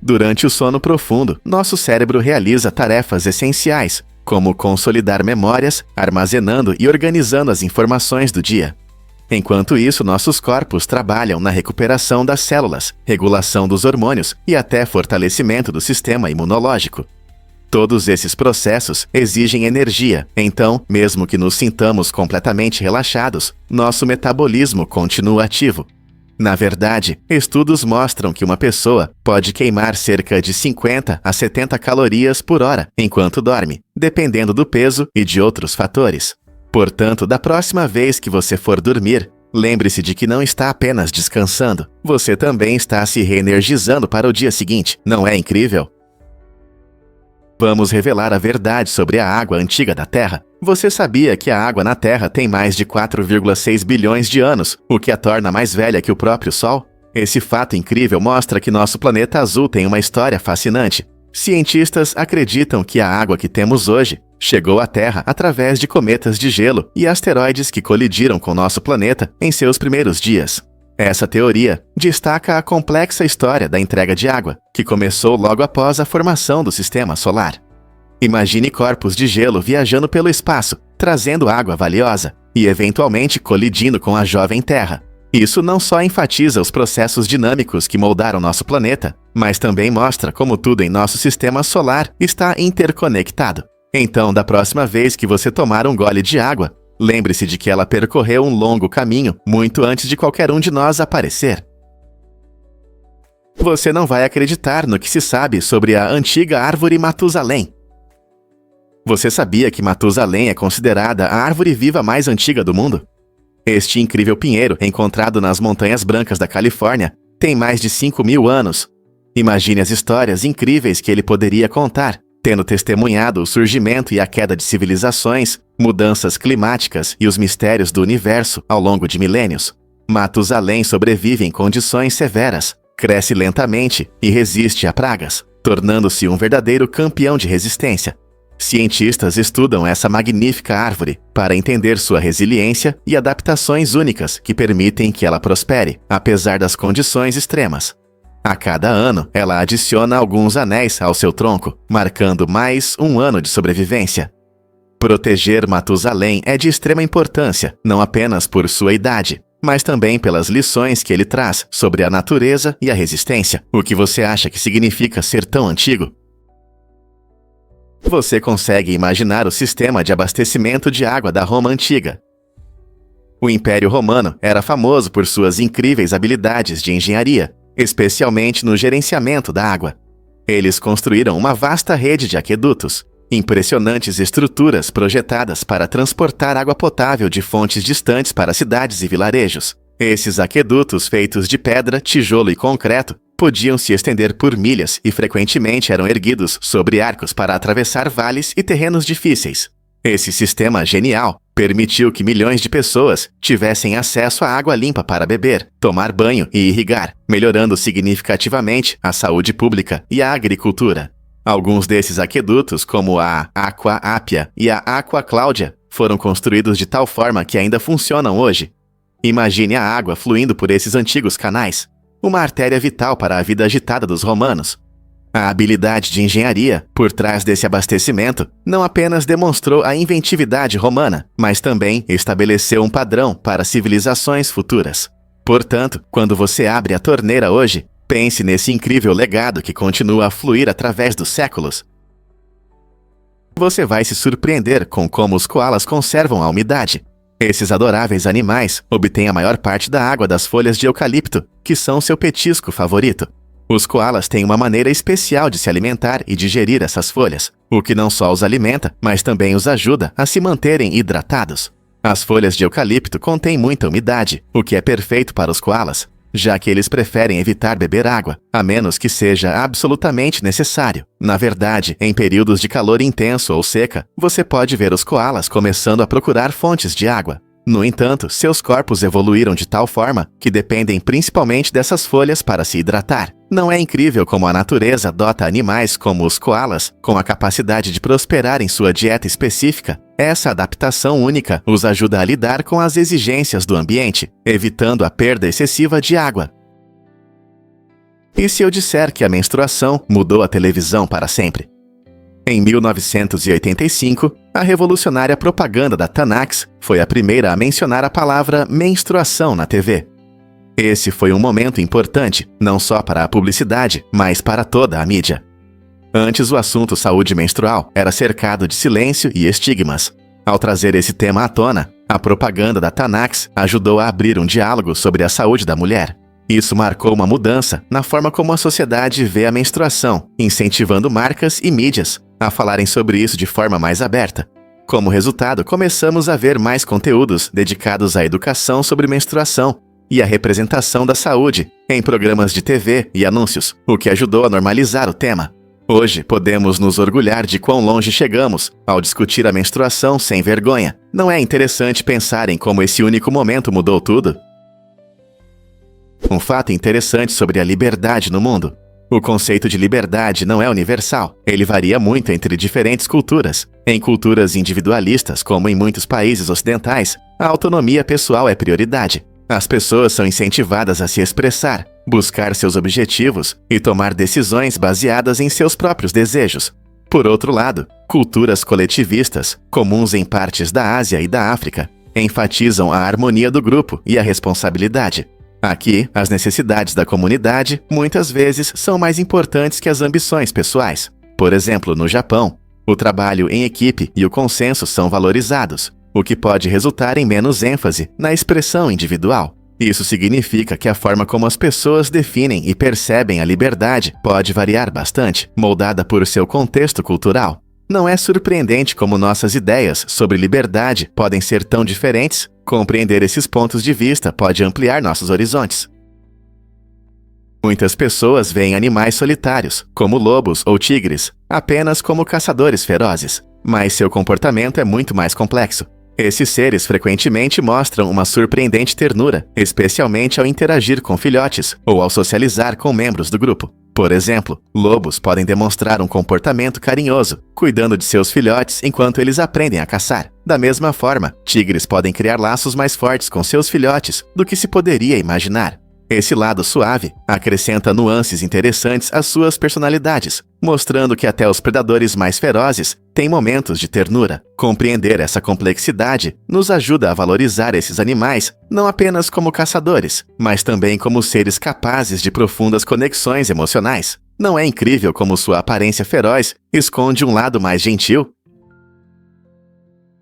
Durante o sono profundo, nosso cérebro realiza tarefas essenciais, como consolidar memórias, armazenando e organizando as informações do dia. Enquanto isso, nossos corpos trabalham na recuperação das células, regulação dos hormônios e até fortalecimento do sistema imunológico. Todos esses processos exigem energia, então, mesmo que nos sintamos completamente relaxados, nosso metabolismo continua ativo. Na verdade, estudos mostram que uma pessoa pode queimar cerca de 50 a 70 calorias por hora enquanto dorme, dependendo do peso e de outros fatores. Portanto, da próxima vez que você for dormir, lembre-se de que não está apenas descansando, você também está se reenergizando para o dia seguinte. Não é incrível? Vamos revelar a verdade sobre a água antiga da Terra. Você sabia que a água na Terra tem mais de 4,6 bilhões de anos, o que a torna mais velha que o próprio Sol? Esse fato incrível mostra que nosso planeta azul tem uma história fascinante. Cientistas acreditam que a água que temos hoje chegou à Terra através de cometas de gelo e asteroides que colidiram com nosso planeta em seus primeiros dias. Essa teoria destaca a complexa história da entrega de água, que começou logo após a formação do sistema solar. Imagine corpos de gelo viajando pelo espaço, trazendo água valiosa e eventualmente colidindo com a jovem Terra. Isso não só enfatiza os processos dinâmicos que moldaram nosso planeta, mas também mostra como tudo em nosso sistema solar está interconectado. Então, da próxima vez que você tomar um gole de água, lembre-se de que ela percorreu um longo caminho muito antes de qualquer um de nós aparecer. Você não vai acreditar no que se sabe sobre a antiga árvore Matusalém. Você sabia que Matusalém é considerada a árvore viva mais antiga do mundo? Este incrível pinheiro, encontrado nas Montanhas Brancas da Califórnia, tem mais de 5.000 anos. Imagine as histórias incríveis que ele poderia contar, tendo testemunhado o surgimento e a queda de civilizações, mudanças climáticas e os mistérios do universo ao longo de milênios. Matusalém sobrevive em condições severas, cresce lentamente e resiste a pragas, tornando-se um verdadeiro campeão de resistência. Cientistas estudam essa magnífica árvore para entender sua resiliência e adaptações únicas que permitem que ela prospere, apesar das condições extremas. A cada ano, ela adiciona alguns anéis ao seu tronco, marcando mais um ano de sobrevivência. Proteger Matusalém é de extrema importância, não apenas por sua idade, mas também pelas lições que ele traz sobre a natureza e a resistência. O que você acha que significa ser tão antigo? Você consegue imaginar o sistema de abastecimento de água da Roma antiga. O Império Romano era famoso por suas incríveis habilidades de engenharia, especialmente no gerenciamento da água. Eles construíram uma vasta rede de aquedutos, impressionantes estruturas projetadas para transportar água potável de fontes distantes para cidades e vilarejos. Esses aquedutos feitos de pedra, tijolo e concreto podiam se estender por milhas e frequentemente eram erguidos sobre arcos para atravessar vales e terrenos difíceis. Esse sistema genial permitiu que milhões de pessoas tivessem acesso à água limpa para beber, tomar banho e irrigar, melhorando significativamente a saúde pública e a agricultura. Alguns desses aquedutos, como a Aqua Appia e a Aqua Claudia, foram construídos de tal forma que ainda funcionam hoje. Imagine a água fluindo por esses antigos canais, uma artéria vital para a vida agitada dos romanos. A habilidade de engenharia por trás desse abastecimento não apenas demonstrou a inventividade romana, mas também estabeleceu um padrão para civilizações futuras. Portanto, quando você abre a torneira hoje, pense nesse incrível legado que continua a fluir através dos séculos. Você vai se surpreender com como os coalas conservam a umidade. Esses adoráveis animais obtêm a maior parte da água das folhas de eucalipto, que são seu petisco favorito. Os coalas têm uma maneira especial de se alimentar e digerir essas folhas, o que não só os alimenta, mas também os ajuda a se manterem hidratados. As folhas de eucalipto contêm muita umidade, o que é perfeito para os coalas, já que eles preferem evitar beber água, a menos que seja absolutamente necessário. Na verdade, em períodos de calor intenso ou seca, você pode ver os coalas começando a procurar fontes de água. No entanto, seus corpos evoluíram de tal forma que dependem principalmente dessas folhas para se hidratar. Não é incrível como a natureza dota animais como os coalas com a capacidade de prosperar em sua dieta específica? Essa adaptação única os ajuda a lidar com as exigências do ambiente, evitando a perda excessiva de água. E se eu disser que a menstruação mudou a televisão para sempre? Em 1985, a revolucionária propaganda da Tanax foi a primeira a mencionar a palavra menstruação na TV. Esse foi um momento importante, não só para a publicidade, mas para toda a mídia. Antes, o assunto saúde menstrual era cercado de silêncio e estigmas. Ao trazer esse tema à tona, a propaganda da Tanax ajudou a abrir um diálogo sobre a saúde da mulher. Isso marcou uma mudança na forma como a sociedade vê a menstruação, incentivando marcas e mídias a falarem sobre isso de forma mais aberta. Como resultado, começamos a ver mais conteúdos dedicados à educação sobre menstruação e à representação da saúde em programas de TV e anúncios, o que ajudou a normalizar o tema. Hoje, podemos nos orgulhar de quão longe chegamos ao discutir a menstruação sem vergonha. Não é interessante pensar em como esse único momento mudou tudo? Um fato interessante sobre a liberdade no mundo. O conceito de liberdade não é universal. Ele varia muito entre diferentes culturas. Em culturas individualistas, como em muitos países ocidentais, a autonomia pessoal é prioridade. As pessoas são incentivadas a se expressar, buscar seus objetivos e tomar decisões baseadas em seus próprios desejos. Por outro lado, culturas coletivistas, comuns em partes da Ásia e da África, enfatizam a harmonia do grupo e a responsabilidade. Aqui, as necessidades da comunidade muitas vezes são mais importantes que as ambições pessoais. Por exemplo, no Japão, o trabalho em equipe e o consenso são valorizados, o que pode resultar em menos ênfase na expressão individual. Isso significa que a forma como as pessoas definem e percebem a liberdade pode variar bastante, moldada por seu contexto cultural. Não é surpreendente como nossas ideias sobre liberdade podem ser tão diferentes. Compreender esses pontos de vista pode ampliar nossos horizontes. Muitas pessoas veem animais solitários, como lobos ou tigres, apenas como caçadores ferozes, mas seu comportamento é muito mais complexo. Esses seres frequentemente mostram uma surpreendente ternura, especialmente ao interagir com filhotes ou ao socializar com membros do grupo. Por exemplo, lobos podem demonstrar um comportamento carinhoso, cuidando de seus filhotes enquanto eles aprendem a caçar. Da mesma forma, tigres podem criar laços mais fortes com seus filhotes do que se poderia imaginar. Esse lado suave acrescenta nuances interessantes às suas personalidades, mostrando que até os predadores mais ferozes têm momentos de ternura. Compreender essa complexidade nos ajuda a valorizar esses animais não apenas como caçadores, mas também como seres capazes de profundas conexões emocionais. Não é incrível como sua aparência feroz esconde um lado mais gentil?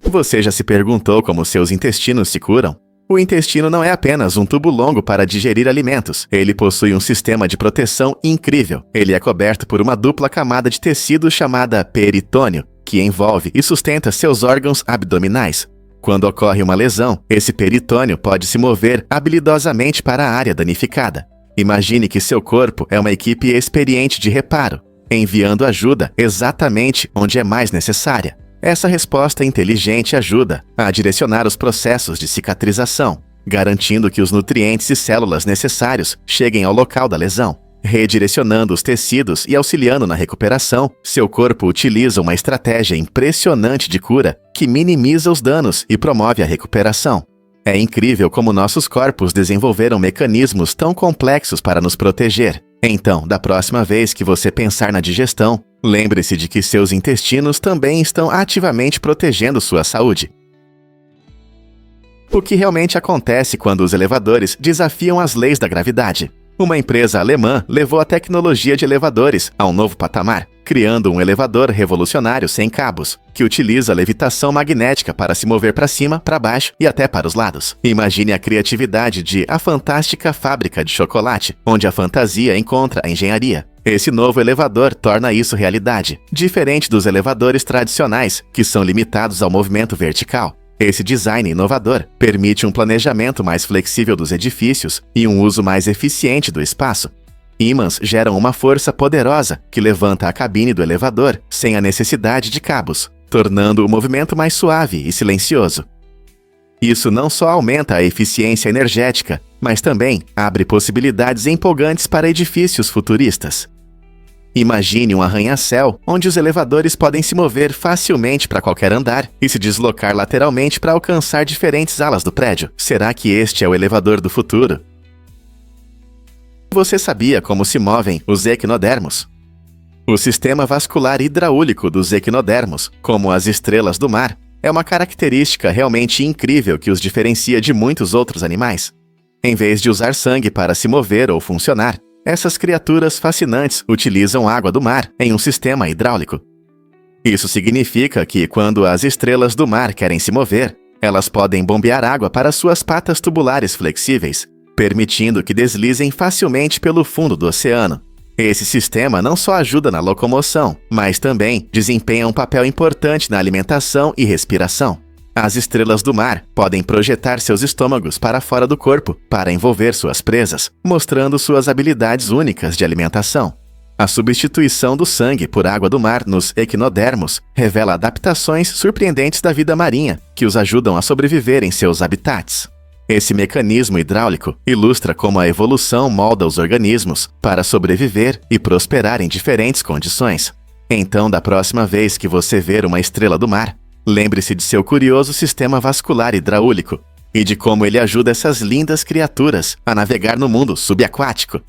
Você já se perguntou como seus intestinos se curam? O intestino não é apenas um tubo longo para digerir alimentos. Ele possui um sistema de proteção incrível. Ele é coberto por uma dupla camada de tecido chamada peritônio, que envolve e sustenta seus órgãos abdominais. Quando ocorre uma lesão, esse peritônio pode se mover habilidosamente para a área danificada. Imagine que seu corpo é uma equipe experiente de reparo, enviando ajuda exatamente onde é mais necessária. Essa resposta inteligente ajuda a direcionar os processos de cicatrização, garantindo que os nutrientes e células necessários cheguem ao local da lesão. Redirecionando os tecidos e auxiliando na recuperação, seu corpo utiliza uma estratégia impressionante de cura que minimiza os danos e promove a recuperação. É incrível como nossos corpos desenvolveram mecanismos tão complexos para nos proteger. Então, da próxima vez que você pensar na digestão, lembre-se de que seus intestinos também estão ativamente protegendo sua saúde. O que realmente acontece quando os elevadores desafiam as leis da gravidade? Uma empresa alemã levou a tecnologia de elevadores a um novo patamar, criando um elevador revolucionário sem cabos, que utiliza levitação magnética para se mover para cima, para baixo e até para os lados. Imagine a criatividade de A Fantástica Fábrica de Chocolate, onde a fantasia encontra a engenharia. Esse novo elevador torna isso realidade, diferente dos elevadores tradicionais, que são limitados ao movimento vertical. Esse design inovador permite um planejamento mais flexível dos edifícios e um uso mais eficiente do espaço. Ímãs geram uma força poderosa que levanta a cabine do elevador sem a necessidade de cabos, tornando o movimento mais suave e silencioso. Isso não só aumenta a eficiência energética, mas também abre possibilidades empolgantes para edifícios futuristas. Imagine um arranha-céu onde os elevadores podem se mover facilmente para qualquer andar e se deslocar lateralmente para alcançar diferentes alas do prédio. Será que este é o elevador do futuro? Você sabia como se movem os equinodermos? O sistema vascular hidraúlico dos equinodermos, como as estrelas do mar, é uma característica realmente incrível que os diferencia de muitos outros animais. Em vez de usar sangue para se mover ou funcionar, essas criaturas fascinantes utilizam água do mar em um sistema hidráulico. Isso significa que, quando as estrelas do mar querem se mover, elas podem bombear água para suas patas tubulares flexíveis, permitindo que deslizem facilmente pelo fundo do oceano. Esse sistema não só ajuda na locomoção, mas também desempenha um papel importante na alimentação e respiração. As estrelas do mar podem projetar seus estômagos para fora do corpo para envolver suas presas, mostrando suas habilidades únicas de alimentação. A substituição do sangue por água do mar nos equinodermos revela adaptações surpreendentes da vida marinha que os ajudam a sobreviver em seus habitats. Esse mecanismo hidráulico ilustra como a evolução molda os organismos para sobreviver e prosperar em diferentes condições. Então, da próxima vez que você ver uma estrela do mar, lembre-se de seu curioso sistema vascular hidraúlico e de como ele ajuda essas lindas criaturas a navegar no mundo subaquático.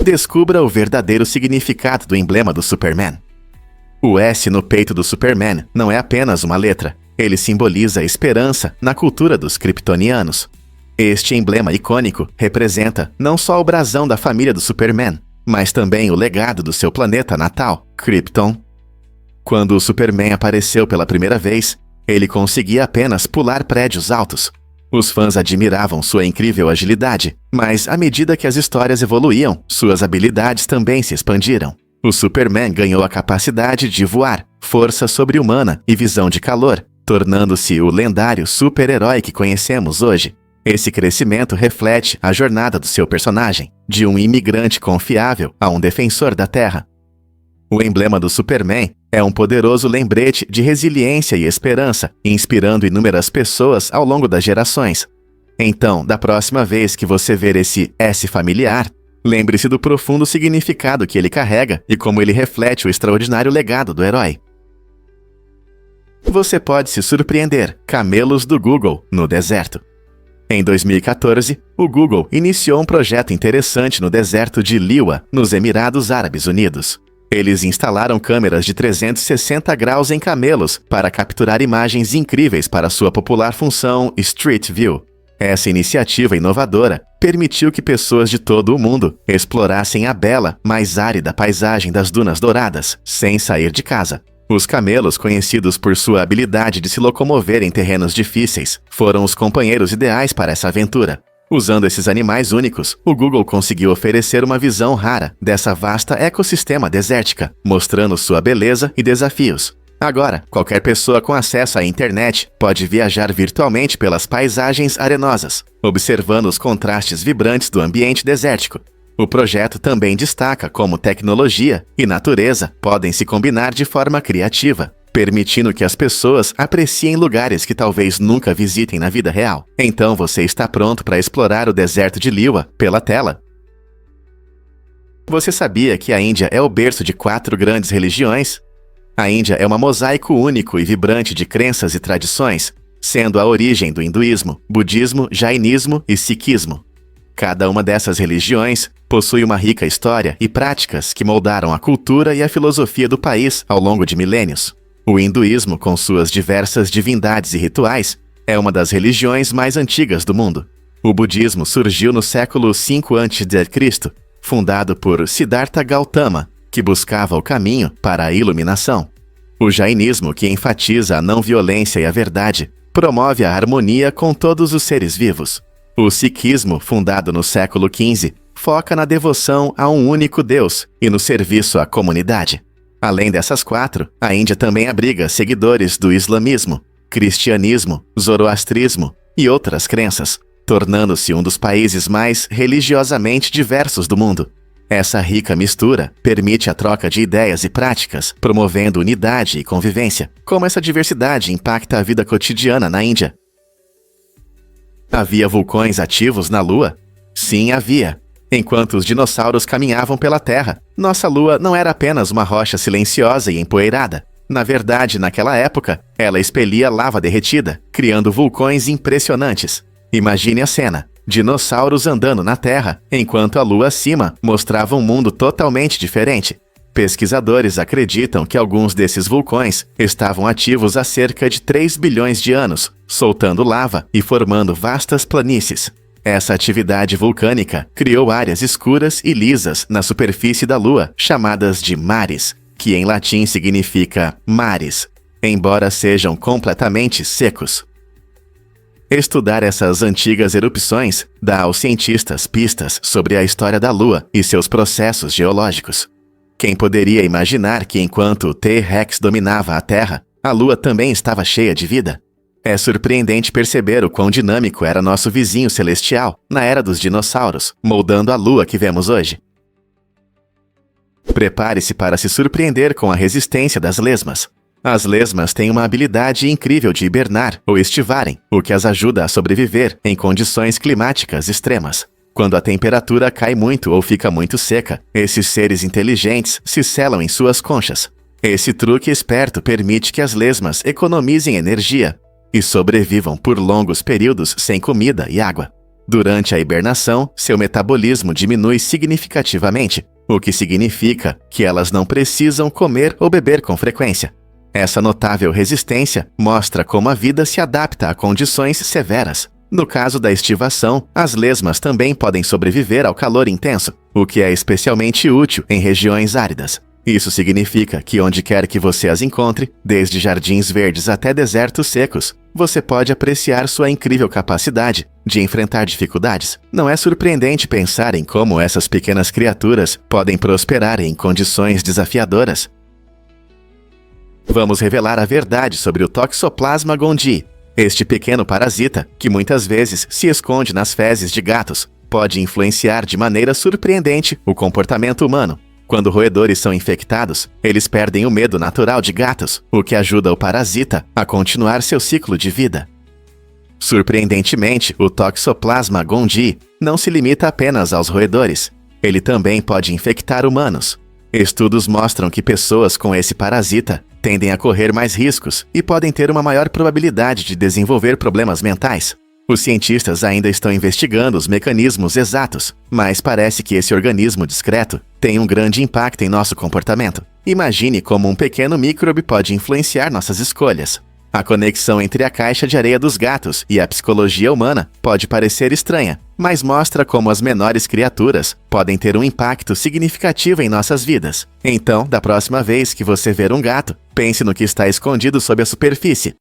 Descubra o verdadeiro significado do emblema do Superman. O S no peito do Superman não é apenas uma letra, ele simboliza a esperança na cultura dos kryptonianos. Este emblema icônico representa não só o brasão da família do Superman, mas também o legado do seu planeta natal, Krypton. Quando o Superman apareceu pela primeira vez, ele conseguia apenas pular prédios altos. Os fãs admiravam sua incrível agilidade, mas à medida que as histórias evoluíam, suas habilidades também se expandiram. O Superman ganhou a capacidade de voar, força sobre-humana e visão de calor, tornando-se o lendário super-herói que conhecemos hoje. Esse crescimento reflete a jornada do seu personagem, de um imigrante confiável a um defensor da Terra. O emblema do Superman é um poderoso lembrete de resiliência e esperança, inspirando inúmeras pessoas ao longo das gerações. Então, da próxima vez que você ver esse S familiar, lembre-se do profundo significado que ele carrega e como ele reflete o extraordinário legado do herói. Você pode se surpreender: camelos do Google no deserto. Em 2014, o Google iniciou um projeto interessante no deserto de Liwa, nos Emirados Árabes Unidos. Eles instalaram câmeras de 360 graus em camelos para capturar imagens incríveis para sua popular função Street View. Essa iniciativa inovadora permitiu que pessoas de todo o mundo explorassem a bela, mais árida paisagem das Dunas Douradas, sem sair de casa. Os camelos, conhecidos por sua habilidade de se locomover em terrenos difíceis, foram os companheiros ideais para essa aventura. Usando esses animais únicos, o Google conseguiu oferecer uma visão rara dessa vasta ecossistema desértica, mostrando sua beleza e desafios. Agora, qualquer pessoa com acesso à internet pode viajar virtualmente pelas paisagens arenosas, observando os contrastes vibrantes do ambiente desértico. O projeto também destaca como tecnologia e natureza podem se combinar de forma criativa, permitindo que as pessoas apreciem lugares que talvez nunca visitem na vida real. Então você está pronto para explorar o deserto de Liwa pela tela? Você sabia que a Índia é o berço de 4 grandes religiões? A Índia é um mosaico único e vibrante de crenças e tradições, sendo a origem do hinduísmo, budismo, jainismo e sikhismo. Cada uma dessas religiões possui uma rica história e práticas que moldaram a cultura e a filosofia do país ao longo de milênios. O hinduísmo, com suas diversas divindades e rituais, é uma das religiões mais antigas do mundo. O budismo surgiu no século V a.C., fundado por Siddhartha Gautama, que buscava o caminho para a iluminação. O jainismo, que enfatiza a não-violência e a verdade, promove a harmonia com todos os seres vivos. O sikhismo, fundado no século XV, foca na devoção a um único Deus e no serviço à comunidade. Além dessas 4, a Índia também abriga seguidores do islamismo, cristianismo, zoroastrismo e outras crenças, tornando-se um dos países mais religiosamente diversos do mundo. Essa rica mistura permite a troca de ideias e práticas, promovendo unidade e convivência. Como essa diversidade impacta a vida cotidiana na Índia? Havia vulcões ativos na Lua? Sim, havia. Enquanto os dinossauros caminhavam pela Terra, nossa Lua não era apenas uma rocha silenciosa e empoeirada. Na verdade, naquela época, ela expelia lava derretida, criando vulcões impressionantes. Imagine a cena: dinossauros andando na Terra, enquanto a Lua acima mostrava um mundo totalmente diferente. Pesquisadores acreditam que alguns desses vulcões estavam ativos há cerca de 3 bilhões de anos, soltando lava e formando vastas planícies. Essa atividade vulcânica criou áreas escuras e lisas na superfície da Lua, chamadas de mares, que em latim significa mares, embora sejam completamente secos. Estudar essas antigas erupções dá aos cientistas pistas sobre a história da Lua e seus processos geológicos. Quem poderia imaginar que enquanto o T-Rex dominava a Terra, a Lua também estava cheia de vida? É surpreendente perceber o quão dinâmico era nosso vizinho celestial na era dos dinossauros, moldando a Lua que vemos hoje. Prepare-se para se surpreender com a resistência das lesmas. As lesmas têm uma habilidade incrível de hibernar ou estivarem, o que as ajuda a sobreviver em condições climáticas extremas. Quando a temperatura cai muito ou fica muito seca, esses seres inteligentes se selam em suas conchas. Esse truque esperto permite que as lesmas economizem energia e sobrevivam por longos períodos sem comida e água. Durante a hibernação, seu metabolismo diminui significativamente, o que significa que elas não precisam comer ou beber com frequência. Essa notável resistência mostra como a vida se adapta a condições severas. No caso da estivação, as lesmas também podem sobreviver ao calor intenso, o que é especialmente útil em regiões áridas. Isso significa que onde quer que você as encontre, desde jardins verdes até desertos secos, você pode apreciar sua incrível capacidade de enfrentar dificuldades. Não é surpreendente pensar em como essas pequenas criaturas podem prosperar em condições desafiadoras. Vamos revelar a verdade sobre o Toxoplasma gondii. Este pequeno parasita, que muitas vezes se esconde nas fezes de gatos, pode influenciar de maneira surpreendente o comportamento humano. Quando roedores são infectados, eles perdem o medo natural de gatos, o que ajuda o parasita a continuar seu ciclo de vida. Surpreendentemente, o Toxoplasma gondii não se limita apenas aos roedores. Ele também pode infectar humanos. Estudos mostram que pessoas com esse parasita tendem a correr mais riscos e podem ter uma maior probabilidade de desenvolver problemas mentais. Os cientistas ainda estão investigando os mecanismos exatos, mas parece que esse organismo discreto tem um grande impacto em nosso comportamento. Imagine como um pequeno microbe pode influenciar nossas escolhas. A conexão entre a caixa de areia dos gatos e a psicologia humana pode parecer estranha, mas mostra como as menores criaturas podem ter um impacto significativo em nossas vidas. Então, da próxima vez que você ver um gato, pense no que está escondido sob a superfície